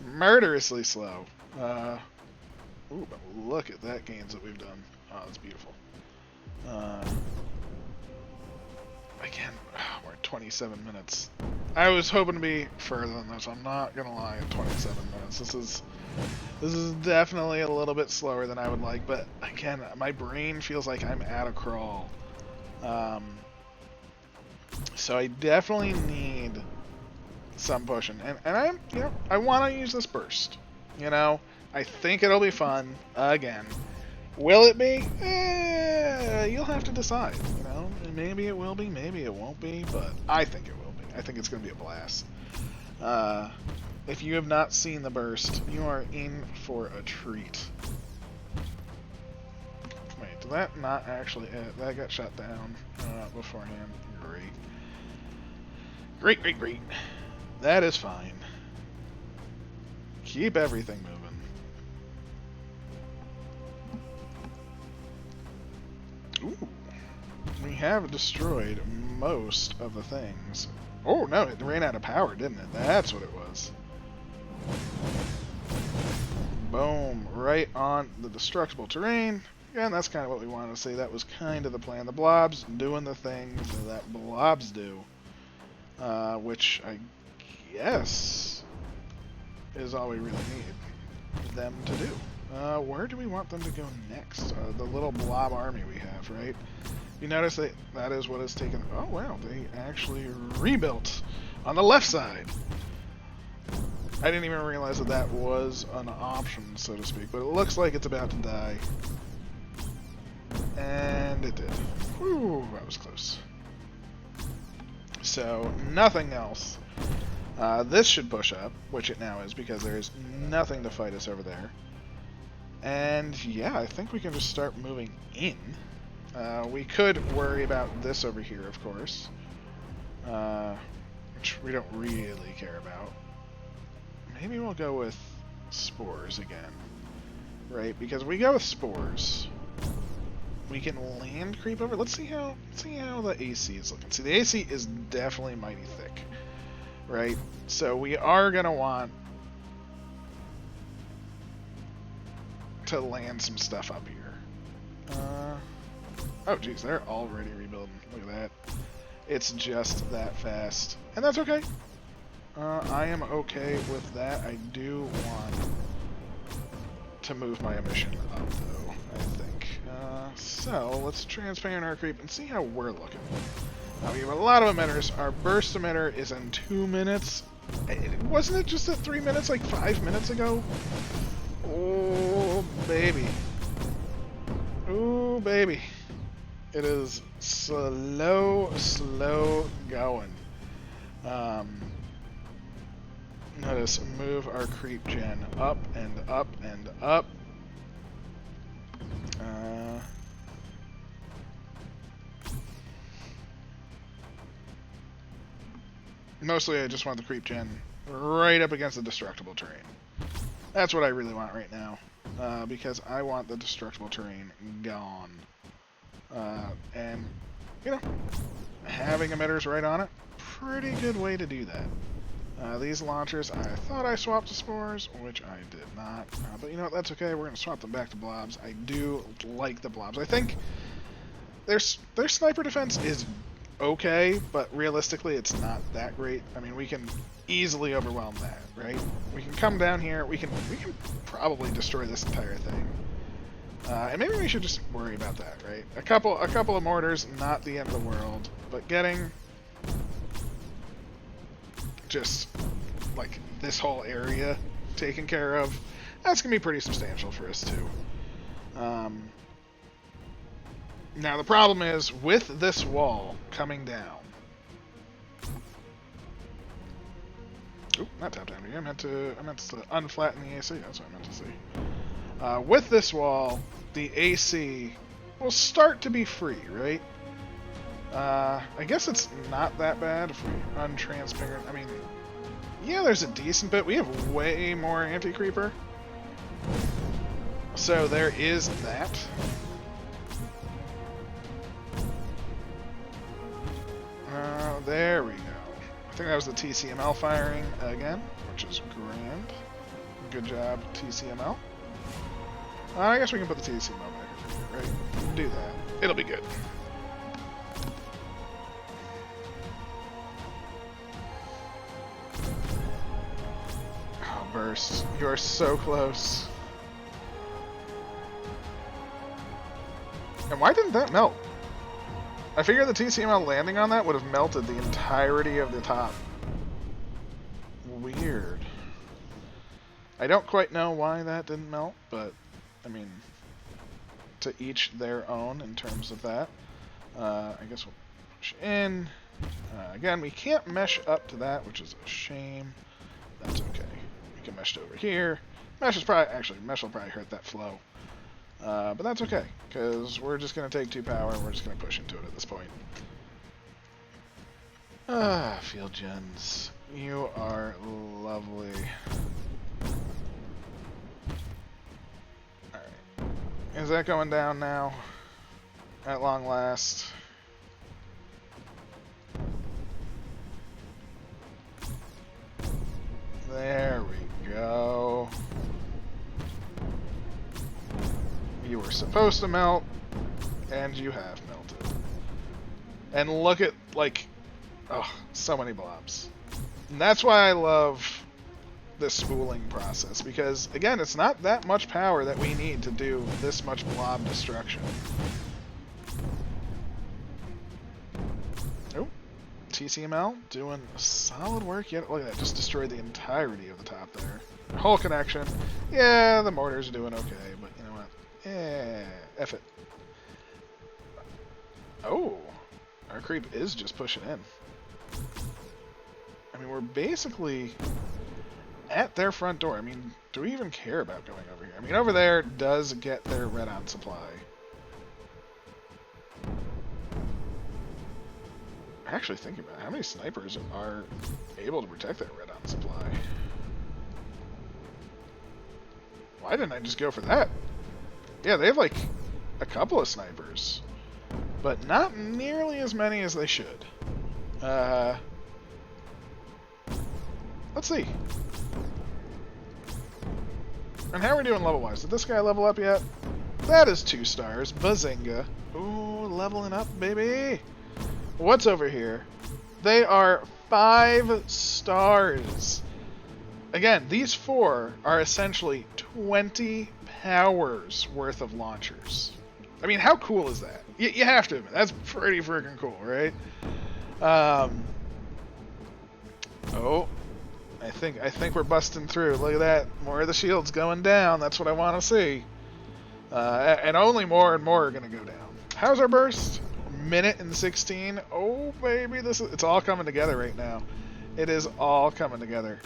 Murderously slow. Ooh, but look at that gains that we've done. Oh, that's beautiful. Again, we're at 27 minutes. I was hoping to be further than this. I'm not gonna lie. At 27 minutes, this is definitely a little bit slower than I would like. But again, my brain feels like I'm at a crawl. So I definitely need some pushing, and I want to use this burst. You know, I think it'll be fun again. Will it be? You'll have to decide. You know, maybe it will be, maybe it won't be, but I think it will be. I think it's going to be a blast. If you have not seen the burst, you are in for a treat. Wait, did that not actually? That got shut down beforehand. Great. Great. That is fine. Keep everything moving. Ooh. We have destroyed most of the things. Oh no, it ran out of power, didn't it? That's what it was. Boom. Right on the destructible terrain. And that's kind of what we wanted to see. That was kind of the plan. The blobs doing the things that blobs do. Which I guess is all we really need them to do. Where do we want them to go next? The little blob army we have, right? You notice that is what is taken. Oh wow, they actually rebuilt on the left side. I didn't even realize that was an option, so to speak, but it looks like it's about to die. And it did. Whew, that was close. So, nothing else. This should push up, which it now is, because there is nothing to fight us over there. And yeah, I think we can just start moving in. We could worry about this over here, of course. Which we don't really care about. Maybe we'll go with spores again. Right, because we go with spores. We can land creep over. Let's see how the AC is looking. See, the AC is definitely mighty thick, right? So we are gonna want to land some stuff up here. Oh, geez, they're already rebuilding. Look at that. It's just that fast, and that's okay. I am okay with that. I do want to move my emission up, though, I think. So, let's transparent our creep and see how we're looking. We have a lot of emitters. Our burst emitter is in 2 minutes. Wasn't it just at 3 minutes like 5 minutes ago? Oh, baby. Oh, baby. It is slow going. Let us move our creep gen up and up and up. Mostly I just want the creep gen right up against the destructible terrain. That's what I really want right now. Because I want the destructible terrain gone. And, you know, having emitters right on it, pretty good way to do that. These launchers, I thought I swapped to spores, which I did not. But you know what, that's okay. We're going to swap them back to blobs. I do like the blobs. I think their sniper defense is okay, but realistically, it's not that great. I mean, we can easily overwhelm that, right? We can come down here. We can probably destroy this entire thing. And maybe we should just worry about that, right? A couple of mortars, not the end of the world, but getting just like this whole area taken care of, that's gonna be pretty substantial for us too. Now the problem is with this wall coming down. Oop, not tap down here. I meant to unflatten the AC. That's what I meant to say. With this wall, the AC will start to be free, right? I guess it's not that bad if we untransparent. I mean, yeah, there's a decent bit. We have way more anti-creeper. So there is that. There we go. I think that was the TCML firing again, which is grand. Good job, TCML. I guess we can put the TCML back over here, right? Do that. It'll be good. Oh, burst. You are so close. And why didn't that melt? I figured the TCML landing on that would have melted the entirety of the top. Weird. I don't quite know why that didn't melt, but, I mean, to each their own in terms of that. I guess we'll push in. Again, we can't mesh up to that, which is a shame. That's okay. We can mesh to over here. Mesh will probably hurt that flow. But that's okay, because we're just going to take 2 power and we're just going to push into it at this point. Field gens. You are lovely. Alright. Is that going down now? At long last. There we go. You were supposed to melt, and you have melted. And look at, like, oh, so many blobs. And that's why I love this spooling process, because, again, it's not that much power that we need to do this much blob destruction. Oh, TCML doing solid work yet. Look at that, just destroyed the entirety of the top there. Whole connection. Yeah, the mortar's doing okay, but you know what? F it. Oh, our creep is just pushing in. I mean, we're basically at their front door. I mean, do we even care about going over here? I mean, over there does get their red on supply. Actually thinking about it, how many snipers are able to protect that red on supply? Why didn't I just go for that? Yeah, they have like a couple of snipers, but not nearly as many as they should. Let's see. And how are we doing level-wise? Did this guy level up yet? That is 2 stars. Bazinga. Ooh, leveling up, baby. What's over here? They are 5 stars. Again, these 4 are essentially 20 powers worth of launchers. I mean, how cool is that? You have to admit, that's pretty freaking cool, right? Oh, I think we're busting through. Look at that. More of the shields going down. That's what I want to see. And only more and more are going to go down. How's our burst? Minute and 16. Oh, baby. It's all coming together right now. It is all coming together.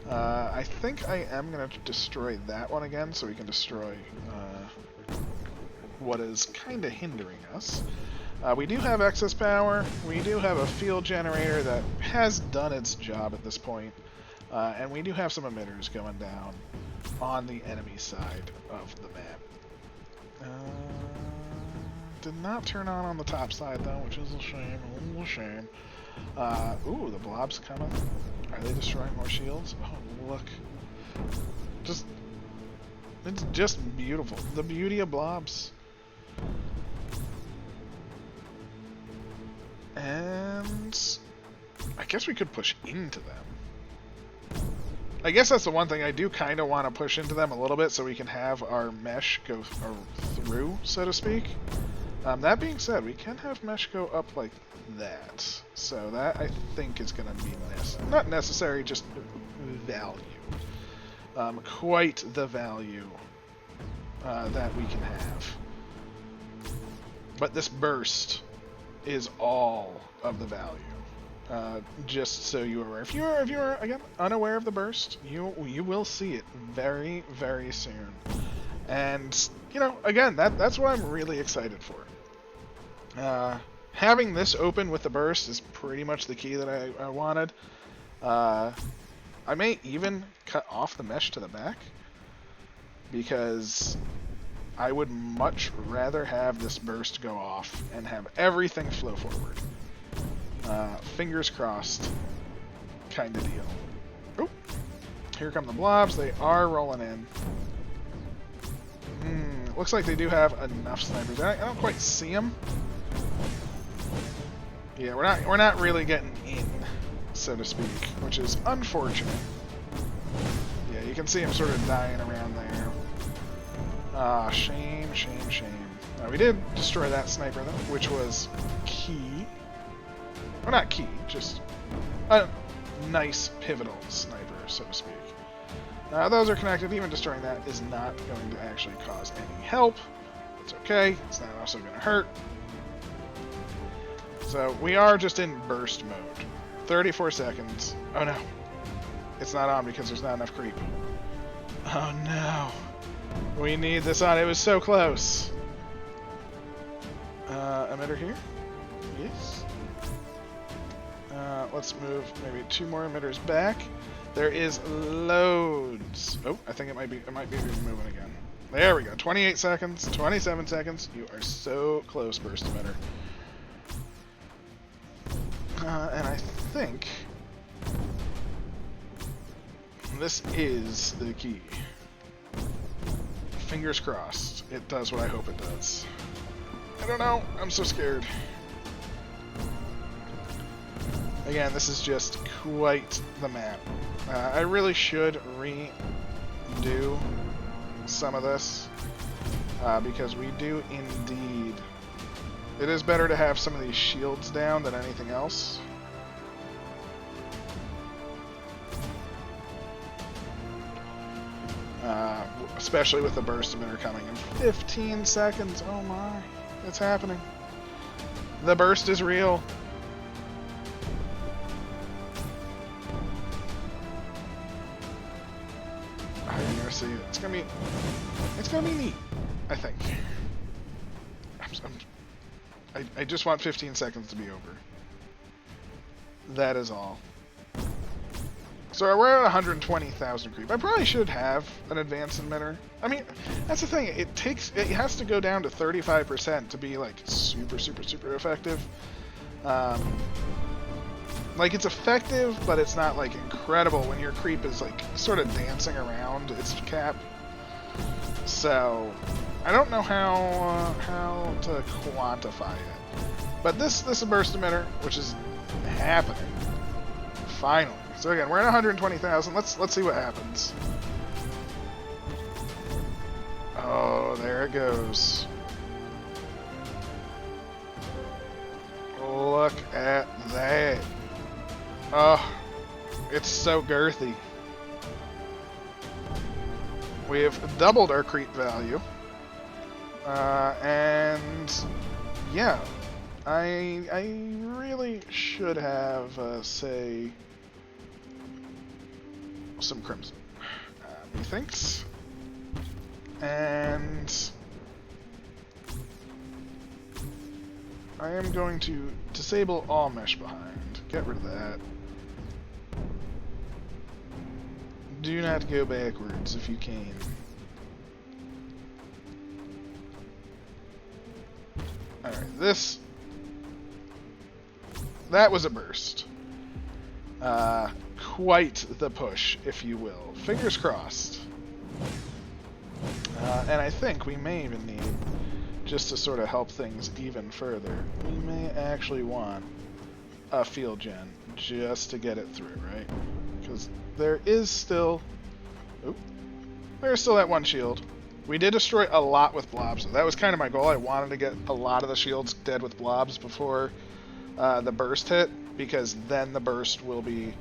I think I am going to destroy that one again so we can destroy what is kind of hindering us. We do have excess power. We do have a field generator that has done its job at this point. And we do have some emitters going down on the enemy side of the map. Did not turn on the top side though, which is a shame. A little shame. Ooh, the blob's coming. Are they destroying more shields? Oh, look. It's just beautiful. The beauty of blobs. And I guess we could push into them. I guess that's the one thing I do kind of want to push into them a little bit so we can have our mesh go through, so to speak. That being said, we can have mesh go up like that. So that, I think, is going to be not necessary, just value. Quite the value that we can have. But this burst is all of the value. Just so you are aware. If you are again unaware of the burst, you will see it very, very soon. And you know, again, that's what I'm really excited for. Having this open with the burst is pretty much the key that I wanted. I may even cut off the mesh to the back, because I would much rather have this burst go off and have everything flow forward. Fingers crossed kind of deal. Oh, here come the blobs. They are rolling in. Looks like they do have enough snipers. I don't quite see them. Yeah, we're not really getting in, so to speak, which is unfortunate. Yeah, you can see him sort of dying around there. Ah, shame, shame, shame. We did destroy that sniper, though, which was key. Well, not key, just a nice pivotal sniper, so to speak. Those are connected. Even destroying that is not going to actually cause any help. It's okay. It's not also going to hurt. So we are just in burst mode. 34 seconds. Oh no. It's not on because there's not enough creep. Oh no. We need this on. It was so close. Emitter here? Yes. Let's move maybe 2 more emitters back. There is loads. Oh, I think it might be moving again. There we go. 28 seconds, 27 seconds. You are so close, burst emitter. And I think this is the key. Fingers crossed. It does what I hope it does. I don't know. I'm so scared. Again, this is just quite the map. I really should redo some of this, because we do indeed. It is better to have some of these shields down than anything else. Especially with the burst emitter coming in 15 seconds. Oh my, it's happening. The burst is real. You're gonna see it. It's gonna be neat, I think. I just want 15 seconds to be over. That is all. So we're at 120,000 creep. I probably should have an advanced emitter. I mean, that's the thing. It has to go down to 35% to be like super, super, super effective. Like, it's effective, but it's not like incredible when your creep is like sort of dancing around its cap. So I don't know how to quantify it. But this burst emitter, which is happening finally. So again, we're at 120,000. Let's see what happens. Oh, there it goes. Look at that. Oh, it's so girthy. We have doubled our creep value. And yeah, I really should have, say, some crimson, methinks. And I am going to disable all mesh behind. Get rid of that. Do not go backwards if you can. Alright, that was a burst. Quite the push, if you will. Fingers crossed. And I think we may even need, just to sort of help things even further, we may actually want a field gen just to get it through, right? Because there is still... Oop, there's still that one shield. We did destroy a lot with blobs. So that was kind of my goal. I wanted to get a lot of the shields dead with blobs before the burst hit, because then the burst will be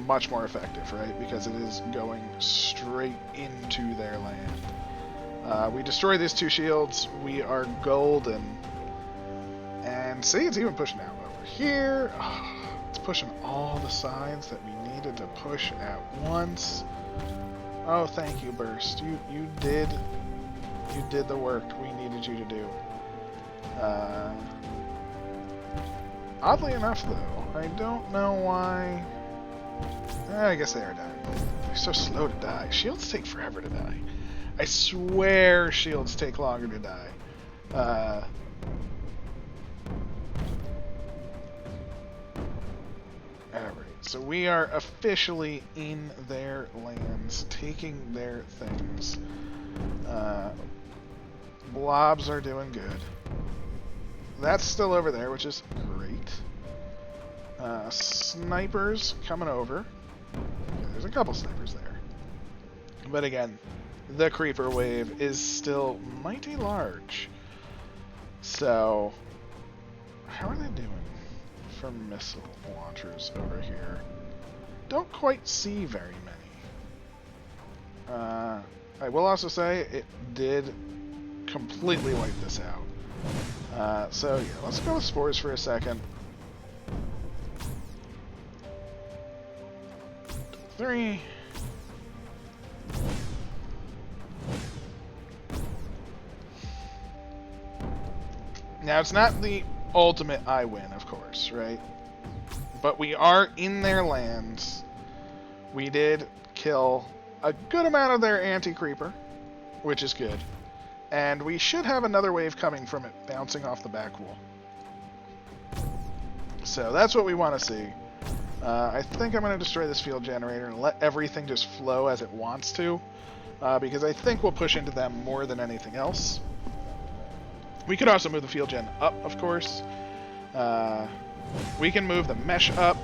much more effective, right? Because it is going straight into their land. We destroy these 2 shields. We are golden. And see, it's even pushing out over here. It's pushing all the signs that we needed to push at once. Oh, thank you, Burst. You did the work we needed you to do. Oddly enough, though, I don't know why. I guess they are dying. They're so slow to die. Shields take forever to die. I swear shields take longer to die. Alright, so we are officially in their lands, taking their things. Blobs are doing good. That's still over there, which is great. Snipers coming over. Yeah, there's a couple snipers there. But again, the creeper wave is still mighty large. So, how are they doing for missile launchers over here? Don't quite see very many. I will also say it did completely wipe this out. So yeah, let's go with spores for a second. 3. Now it's not the ultimate I win, of course, right? But we are in their lands. We did kill a good amount of their anti-creeper, which is good. And we should have another wave coming from it bouncing off the back wall. So that's what we want to see. I think I'm going to destroy this field generator and let everything just flow as it wants to. Because I think we'll push into them more than anything else. We could also move the field gen up, of course. We can move the mesh up.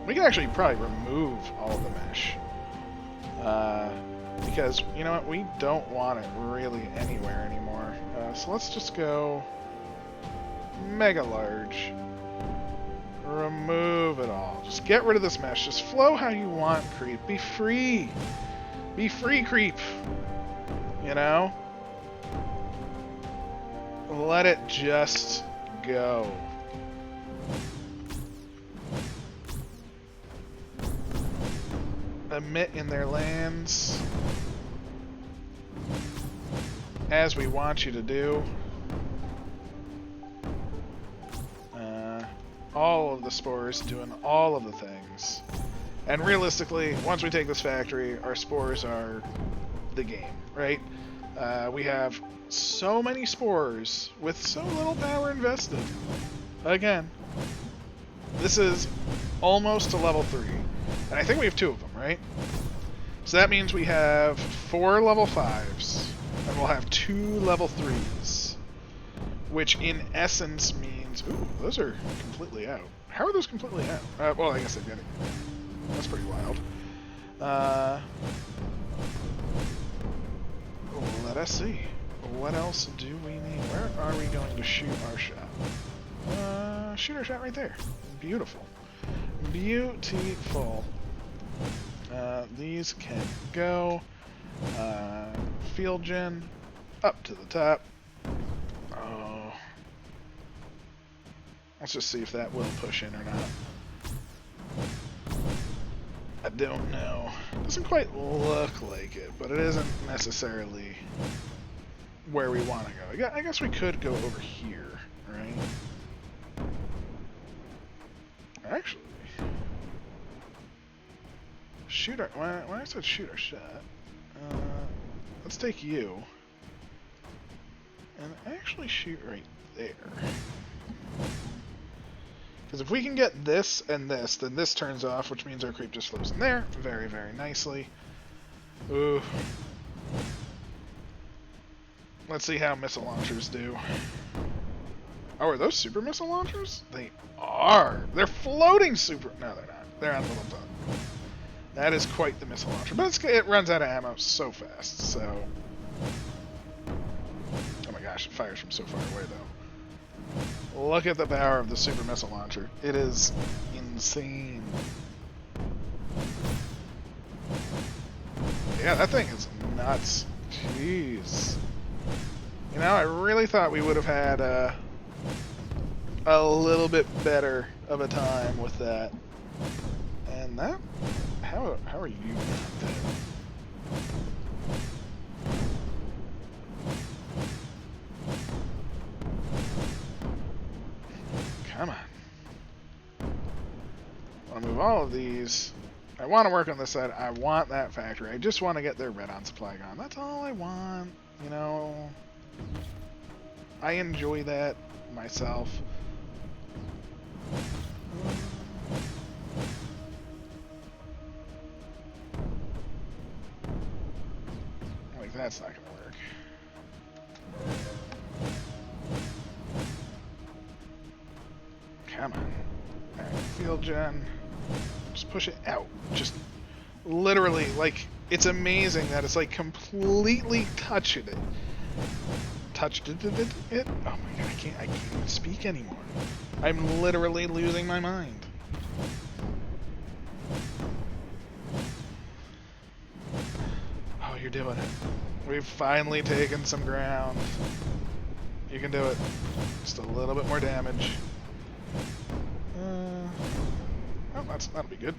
We can actually probably remove all of the mesh. Because, you know what, we don't want it really anywhere anymore. So let's just go mega large. Remove it all. Just get rid of this mesh. Just flow how you want, creep. Be free. Be free, creep. You know? Let it just go. Emit in their lands, as we want you to do. All of the spores doing all of the things. And realistically, once we take this factory, our spores are the game, right? We have so many spores with so little power invested. Again, this is almost to level 3. And I think we have 2 of them, right? So that means we have 4 level 5s, and we'll have 2 level 3s. Which in essence means... Ooh, those are completely out. How are those completely out? Well, I guess they've got it. That's pretty wild. Let us see. What else do we need? Where are we going to shoot our shot? Shoot our shot right there. Beautiful. Beautiful. These can go. Field gen up to the top. Oh. Let's just see if that will push in or not. I don't know. Doesn't quite look like it, but it isn't necessarily where we want to go. I guess we could go over here, right? Actually, shoot our... When I said shoot our shot, let's take you and actually shoot right there. Because if we can get this and this, then this turns off, which means our creep just flows in there very, very nicely. Ooh. Let's see how missile launchers do. Oh, are those super missile launchers? They are. They're floating super... No, they're not. They're on little dot. That is quite the missile launcher. But it runs out of ammo so fast, so... Oh my gosh, it fires from so far away, though. Look at the power of the super missile launcher. It is insane. Yeah, that thing is nuts. Jeez. You know, I really thought we would have had a little bit better of a time with that. And that... How are you not dead? Come on. I want to move all of these. I want to work on this side. I want that factory. I just want to get their red-on supply gone. That's all I want. You know, I enjoy that myself. Like, that's not going to work. Come on. Alright, field gen. Just push it out. Just literally, like, it's amazing that it's like completely touching it. Touched it. Oh my god, I can't even speak anymore. I'm literally losing my mind. Oh, you're doing it. We've finally taken some ground. You can do it. Just a little bit more damage. Oh, that'll be good.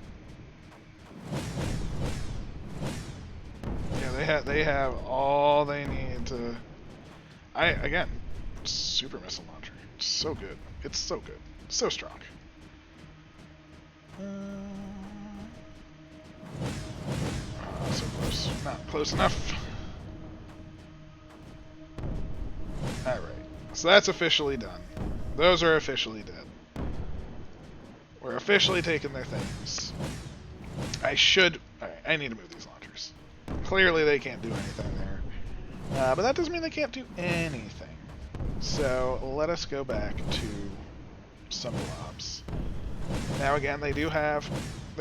Yeah, they have all they need to. Again, super missile launcher. It's so good. It's so good. It's so strong. So close. Not close enough. All right. So that's officially done. Those are officially dead. We're officially taking their things. Alright, I need to move these launchers. Clearly they can't do anything there. But that doesn't mean they can't do anything. So let us go back to some blobs. Now again, they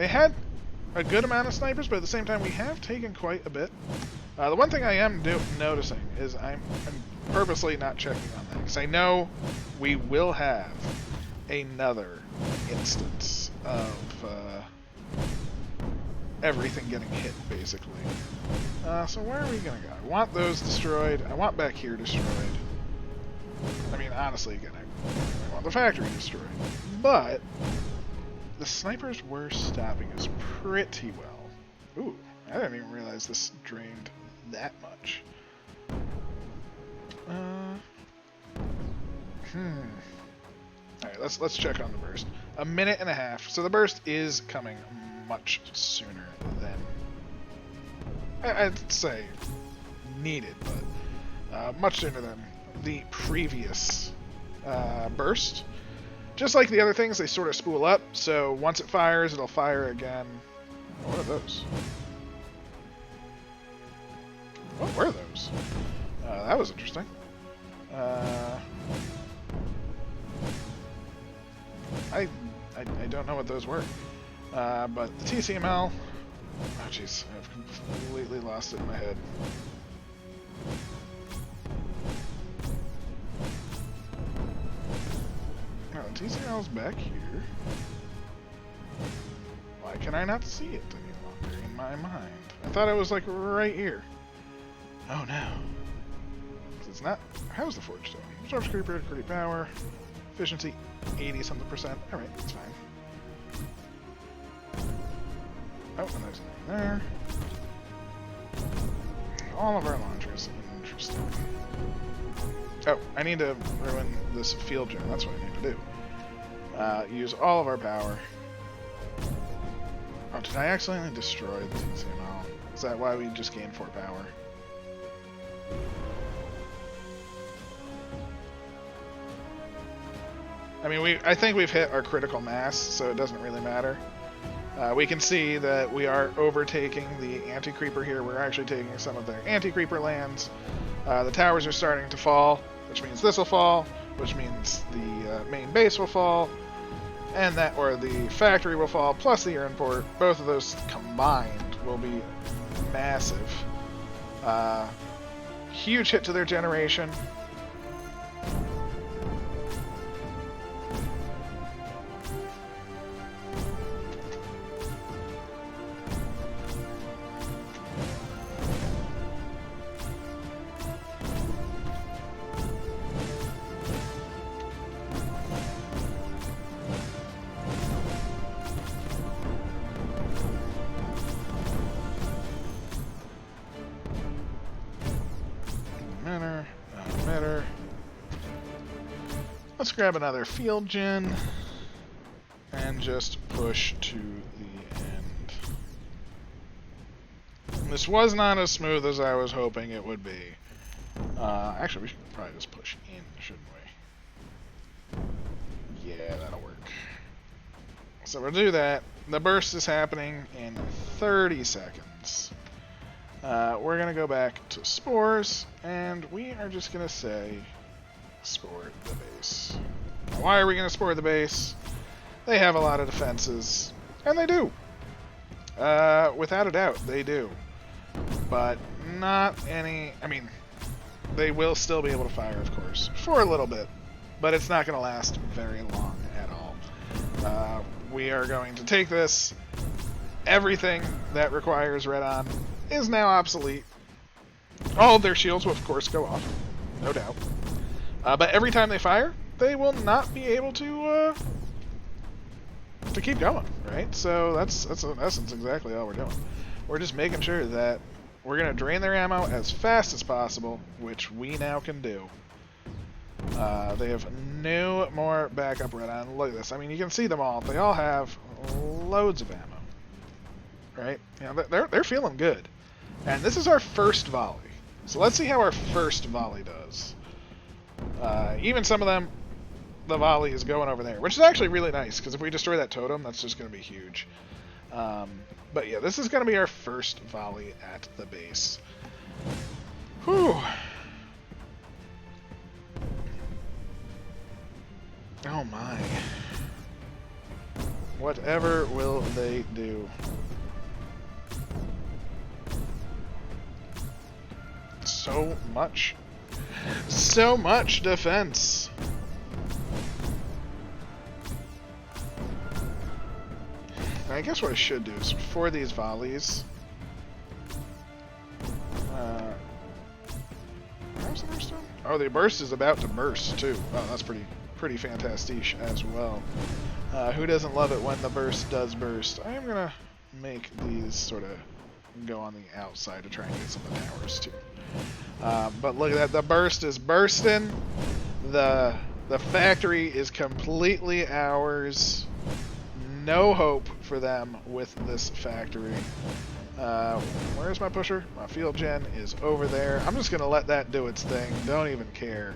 had a good amount of snipers, but at the same time we have taken quite a bit. The one thing I am noticing is I'm purposely not checking on that, because I know we will have another instance of everything getting hit, basically. So where are we gonna go? I want those destroyed. I want back here destroyed. I mean, honestly, again, I want the factory destroyed. But the snipers were stopping us pretty well. Ooh, I didn't even realize this drained that much. Alright, let's check on the burst. 1.5 minutes. So the burst is coming much sooner than I'd say needed, but much sooner than the previous burst. Just like the other things, they sort of spool up, so once it fires, it'll fire again. What are those? What were those? That was interesting. I don't know what those were. But the TCML... Oh jeez, I've completely lost it in my head. No, the TCML's back here. Why can I not see it any longer in my mind? I thought it was like right here. Oh no. It's not... How's the Forge doing? Absorbs creeper, pretty power. Efficiency, 80-something%. Alright, that's fine. Oh, and there's nothing there. All of our launchers. Interesting. Oh, I need to ruin this field gen. That's what I need to do. Use all of our power. Oh, did I accidentally destroy the TCML? Is that why we just gained 4 power? I mean, I think we've hit our critical mass, so it doesn't really matter. We can see that we are overtaking the anti-creeper here. We're actually taking some of their anti-creeper lands. The towers are starting to fall, which means this will fall, which means the main base will fall, and that, or the factory will fall, plus the urine port. Both of those combined will be massive. Huge hit to their generation. Emitter. Let's grab another field gen and just push to the end. This was not as smooth as I was hoping it would be. Actually, we should probably just push in, shouldn't we? Yeah, that'll work. So we'll do that. The burst is happening in 30 seconds. We're going to go back to spores, and we are just going to say spore the base. Now, why are we going to spore the base? They have a lot of defenses, and they do. Without a doubt, they do. But not any... I mean, they will still be able to fire, of course, for a little bit, but it's not going to last very long at all. We are going to take this. Everything that requires red on is now obsolete. All of their shields will, of course, go off, no doubt. But every time they fire, they will not be able to keep going, right? So that's in essence exactly all we're doing. We're just making sure that we're going to drain their ammo as fast as possible, which we now can do. They have no more backup red on. Look at this. I mean, you can see them all. They all have loads of ammo, right? You know, they're feeling good. And this is our first volley. So let's see how our first volley does. Even some of them, the volley is going over there, which is actually really nice, because if we destroy that totem, that's just going to be huge. But yeah, this is going to be our first volley at the base. Whew. Oh my. Whatever will they do? So much defense. And I guess what I should do is for these volleys. How's the burst doing? Oh, the burst is about to burst too. Oh, that's pretty fantastic as well. Who doesn't love it when the burst does burst? I am gonna make these sort of go on the outside to try and get some of the towers too. But look at that, the burst is bursting. The factory is completely ours. No hope for them with this factory. Where's my pusher? My field gen is over there. I'm just gonna let that do its thing. Don't even care.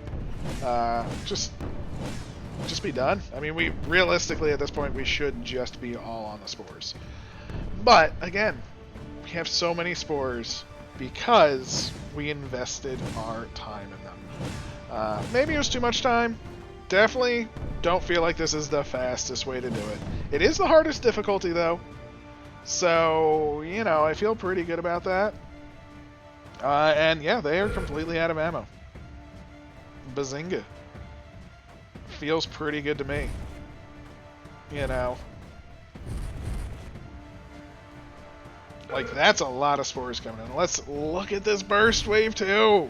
Just be done. I mean, we realistically at this point we should just be all on the spores. But again, we have so many spores because we invested our time in them. Maybe it was too much time. Definitely don't feel like this is the fastest way to do it. It is the hardest difficulty though. So, you know, I feel pretty good about that. And yeah, they are completely out of ammo. Bazinga. Feels pretty good to me. You know. Like, that's a lot of spores coming in. Let's look at this burst wave too.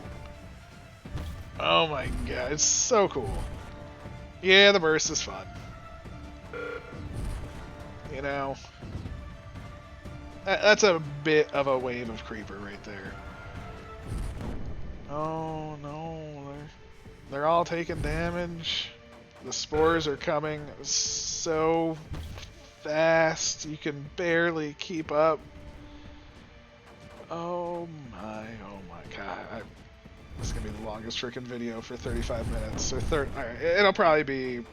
Oh my god, it's so cool. Yeah, the burst is fun. You know. That's a bit of a wave of creeper right there. Oh no, they're all taking damage. The spores are coming so fast, you can barely keep up. Oh my god. This is going to be the longest freaking video for 35 minutes. Or alright, it'll probably be...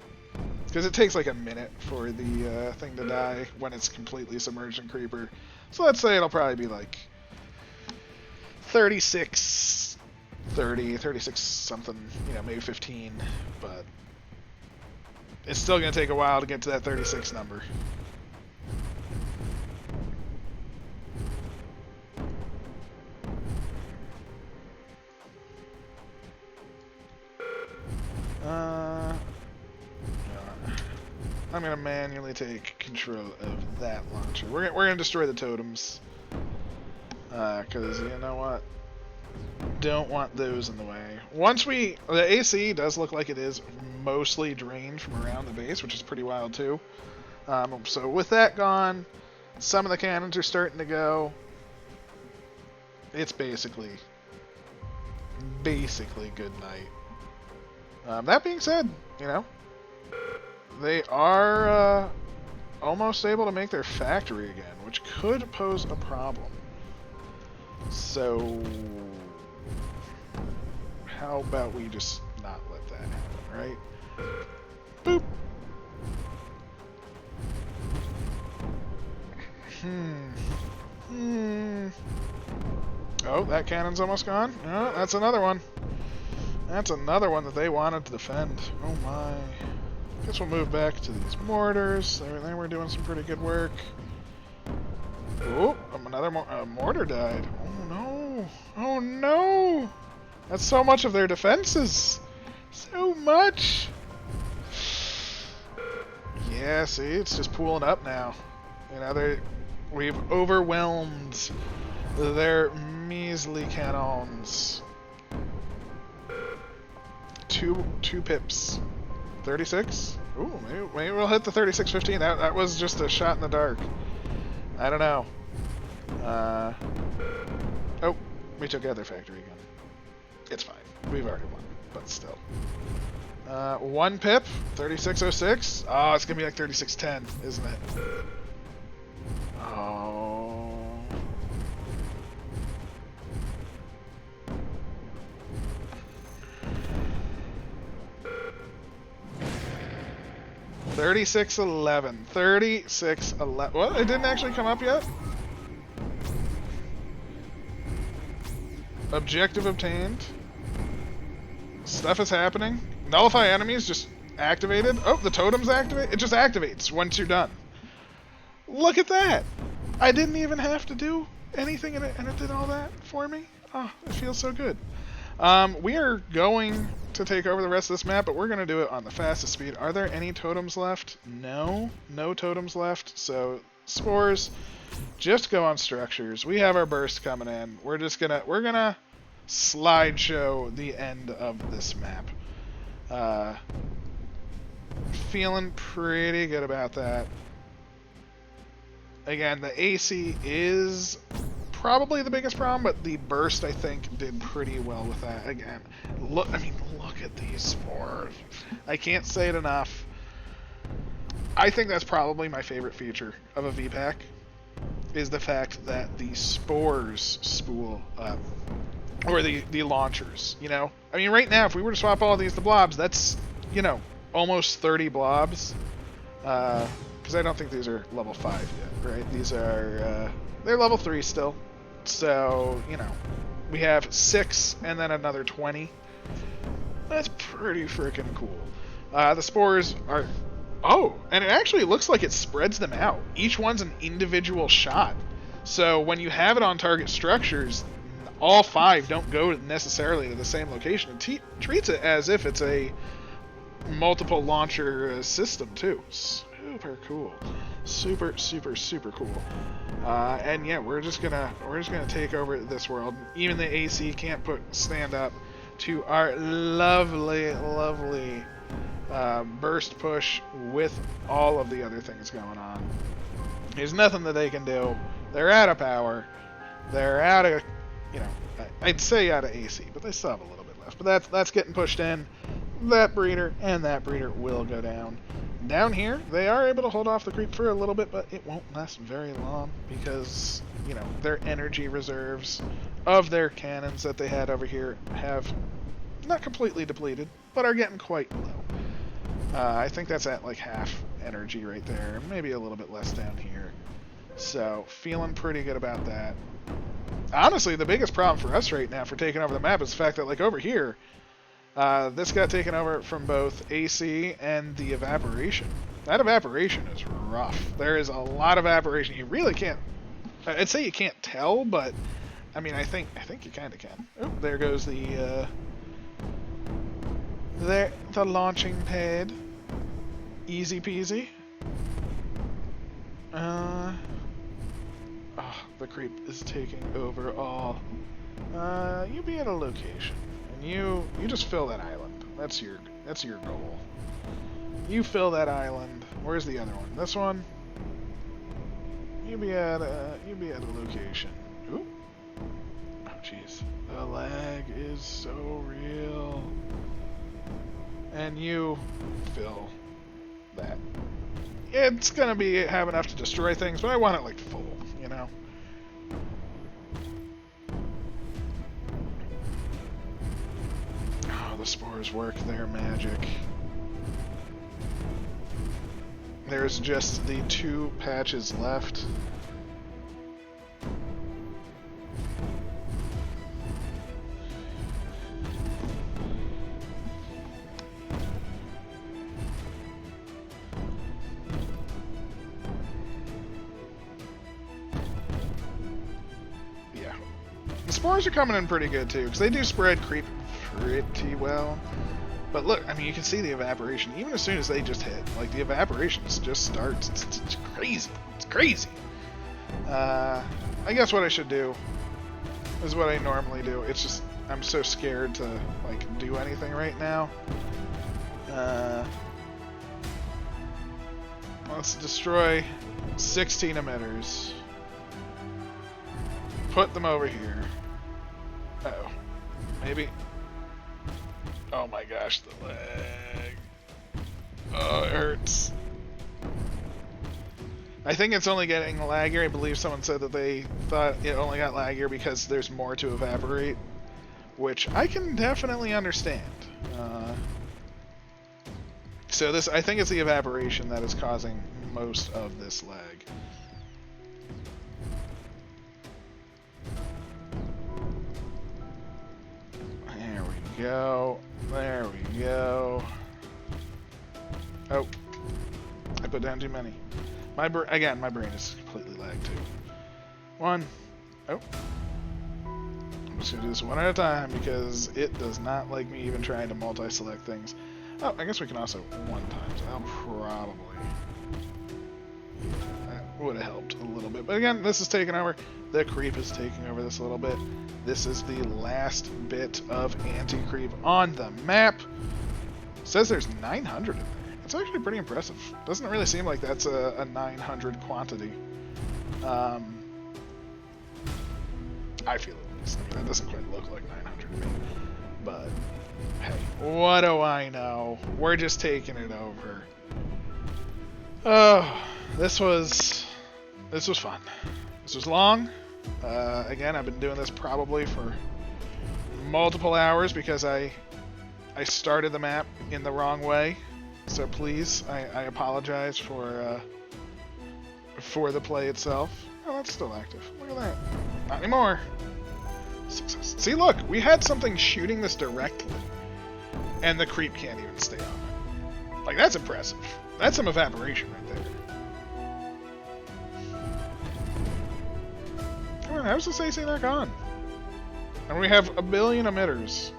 Because it takes like a minute for the thing to die when it's completely submerged in creeper. So let's say it'll probably be like 36 30, 36 something, you know, maybe 15, but it's still going to take a while to get to that 36 number. I'm going to manually take control of that launcher. We're going to destroy the totems. Because, you know what? Don't want those in the way. Once the AC does look like it is mostly drained from around the base, which is pretty wild too. So with that gone, some of the cannons are starting to go. It's basically good night. That being said, you know, they are almost able to make their factory again, which could pose a problem. So how about we just not let that happen, right? Boop. Oh, that cannon's almost gone. Oh, that's another one. That's another one that they wanted to defend. Oh my. Guess we'll move back to these mortars. They were doing some pretty good work. Oh, another mortar died. Oh no. Oh no. That's so much of their defenses. So much. Yeah, see, it's just pooling up now. You know, we've overwhelmed their measly cannons. Two pips. 36? Ooh, maybe we'll hit the 36-15. That was just a shot in the dark. I don't know. Oh, we took out their factory again. It's fine. We've already won, but still. 1 pip, 3606. Oh, it's gonna be like 3610, isn't it? Oh. $36.11. $36.11. What? It didn't actually come up yet? Objective obtained. Stuff is happening. Nullify enemies just activated. Oh, the totem's activate. It just activates once you're done. Look at that. I didn't even have to do anything in it, and it did all that for me. Oh, it feels so good. We are going to take over the rest of this map, but we're going to do it on the fastest speed. Are there any totems left? No. No totems left. So, spores, just go on structures. We have our burst coming in. We're gonna slideshow the end of this map. Feeling pretty good about that. Again, the AC is probably the biggest problem, but the burst, I think, did pretty well with that. Again, look at these spores. I can't say it enough. I think that's probably my favorite feature of a VPAC, is the fact that the spores spool up. Or the launchers, you know? I mean, right now, if we were to swap all of these to blobs, that's, you know, almost 30 blobs. Because I don't think these are level 5 yet, right? These are, they're level 3 still. So, you know, we have 6 and then another 20. That's pretty freaking cool. The spores are... Oh, and it actually looks like it spreads them out. Each one's an individual shot. So when you have it on target structures, all 5 don't go necessarily to the same location. It treats it as if it's a multiple launcher system too. Super cool. Super cool. And yeah, we're just gonna take over this world. Even the AC can't stand up to our lovely burst push with all of the other things going on. There's nothing that they can do. They're out of power. They're out of, you know, I'd say out of AC, but they still have a little bit left. But that's getting pushed in. That breeder and that breeder will go down. Down here, they are able to hold off the creep for a little bit, but it won't last very long because, you know, their energy reserves of their cannons that they had over here have not completely depleted, but are getting quite low. I think that's at like half energy right there, maybe a little bit less down here. So, feeling pretty good about that. honestly, the biggest problem for us right now for taking over the map is the fact that, like, over here, this got taken over from both AC and the evaporation. That evaporation is rough. There is a lot of evaporation. You really can't... I'd say you can't tell, but... I mean, I think you kind of can. Oh, there goes the launching pad. Easy peasy. Oh, the creep is taking over all. You be at a location, and you just fill that island. That's your goal. You fill that island. Where's the other one? This one. You be at a location. Ooh. Oh jeez, the lag is so real. And you fill that. It's gonna have enough to destroy things, but I want it like full, you know. Oh, the spores work their magic. There's just the 2 patches left. Yeah. The spores are coming in pretty good too, because they do spread creep pretty well. But look, I mean, you can see the evaporation. Even as soon as they just hit, like, the evaporation just starts. It's crazy. It's crazy. I guess what I should do is what I normally do. It's just, I'm so scared to, like, do anything right now. Let's destroy 16 emitters. Put them over here. Uh-oh. Maybe... Oh my gosh, the lag. Oh, it hurts. I think it's only getting laggier. I believe someone said that they thought it only got laggier because there's more to evaporate, which I can definitely understand. So this, I think it's the evaporation that is causing most of this lag. There we go. There we go. Oh, I put down too many. Again, my brain is completely lagged too. One. Oh. I'm just gonna do this one at a time because it does not like me even trying to multi-select things. Oh, I guess we can also one time. So that'll probably... that would have helped a little bit. But again, this is taking over. The creep is taking over this a little bit. This is the last bit of anti-creep on the map. It says there's 900 in there. It's actually pretty impressive. Doesn't really seem like that's a 900 quantity. I feel at least. I mean, that doesn't quite look like 900 to me. But, hey, what do I know? We're just taking it over. Oh, this was fun. This was long. Again, I've been doing this probably for multiple hours because I started the map in the wrong way. So please, I apologize for the play itself. Oh, that's still active. Look at that. Not anymore. Success. See, look, we had something shooting this directly, and the creep can't even stay on it. Like, that's impressive. That's some evaporation right there. Come on, how's this AC not gone? And we have a billion emitters.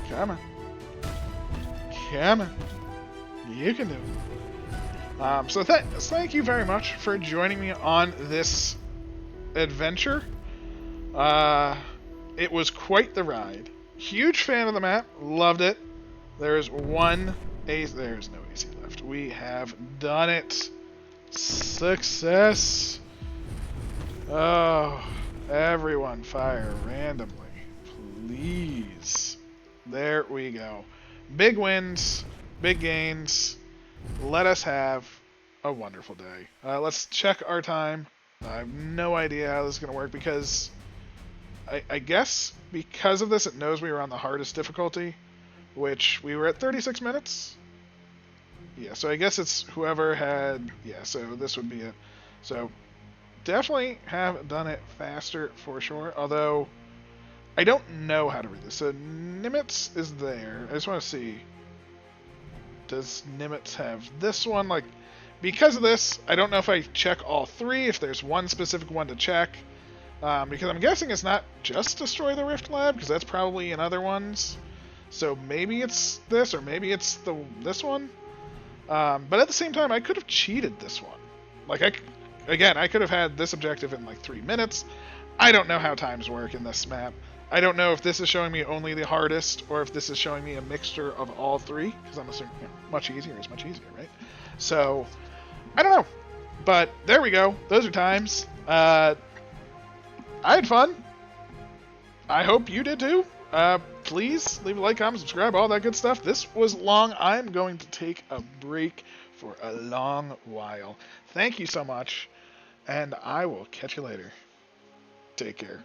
Come on. Come on. You can do it. So thank you very much for joining me on this adventure. It was quite the ride. Huge fan of the map. Loved it. There's one AC. There's no AC left. We have done it. Success. Oh, everyone fire randomly. Please. There we go. Big wins, big gains. Let us have a wonderful day. Let's check our time. I have no idea how this is going to work because I guess because of this it knows we were on the hardest difficulty, which we were at 36 minutes. Yeah, so I guess it's whoever had... Yeah, so this would be it. So definitely have done it faster for sure, although I don't know how to read this. So Nimitz is there. I just want to see. Does Nimitz have this one? Like, because of this, I don't know if I check all three, if there's one specific one to check. Because I'm guessing it's not just Destroy the Rift Lab, because that's probably in other ones. So maybe it's this, or maybe it's this one. But at the same time, I could have cheated this one. Like, I could have had this objective in like 3 minutes. I don't know how times work in this map. I don't know if this is showing me only the hardest, or if this is showing me a mixture of all three, because I'm assuming much easier is much easier, right? So, I don't know. But there we go. Those are times. I had fun. I hope you did too. Please leave a like, comment, subscribe, all that good stuff. This was long. I'm going to take a break for a long while. Thank you so much, and I will catch you later. Take care.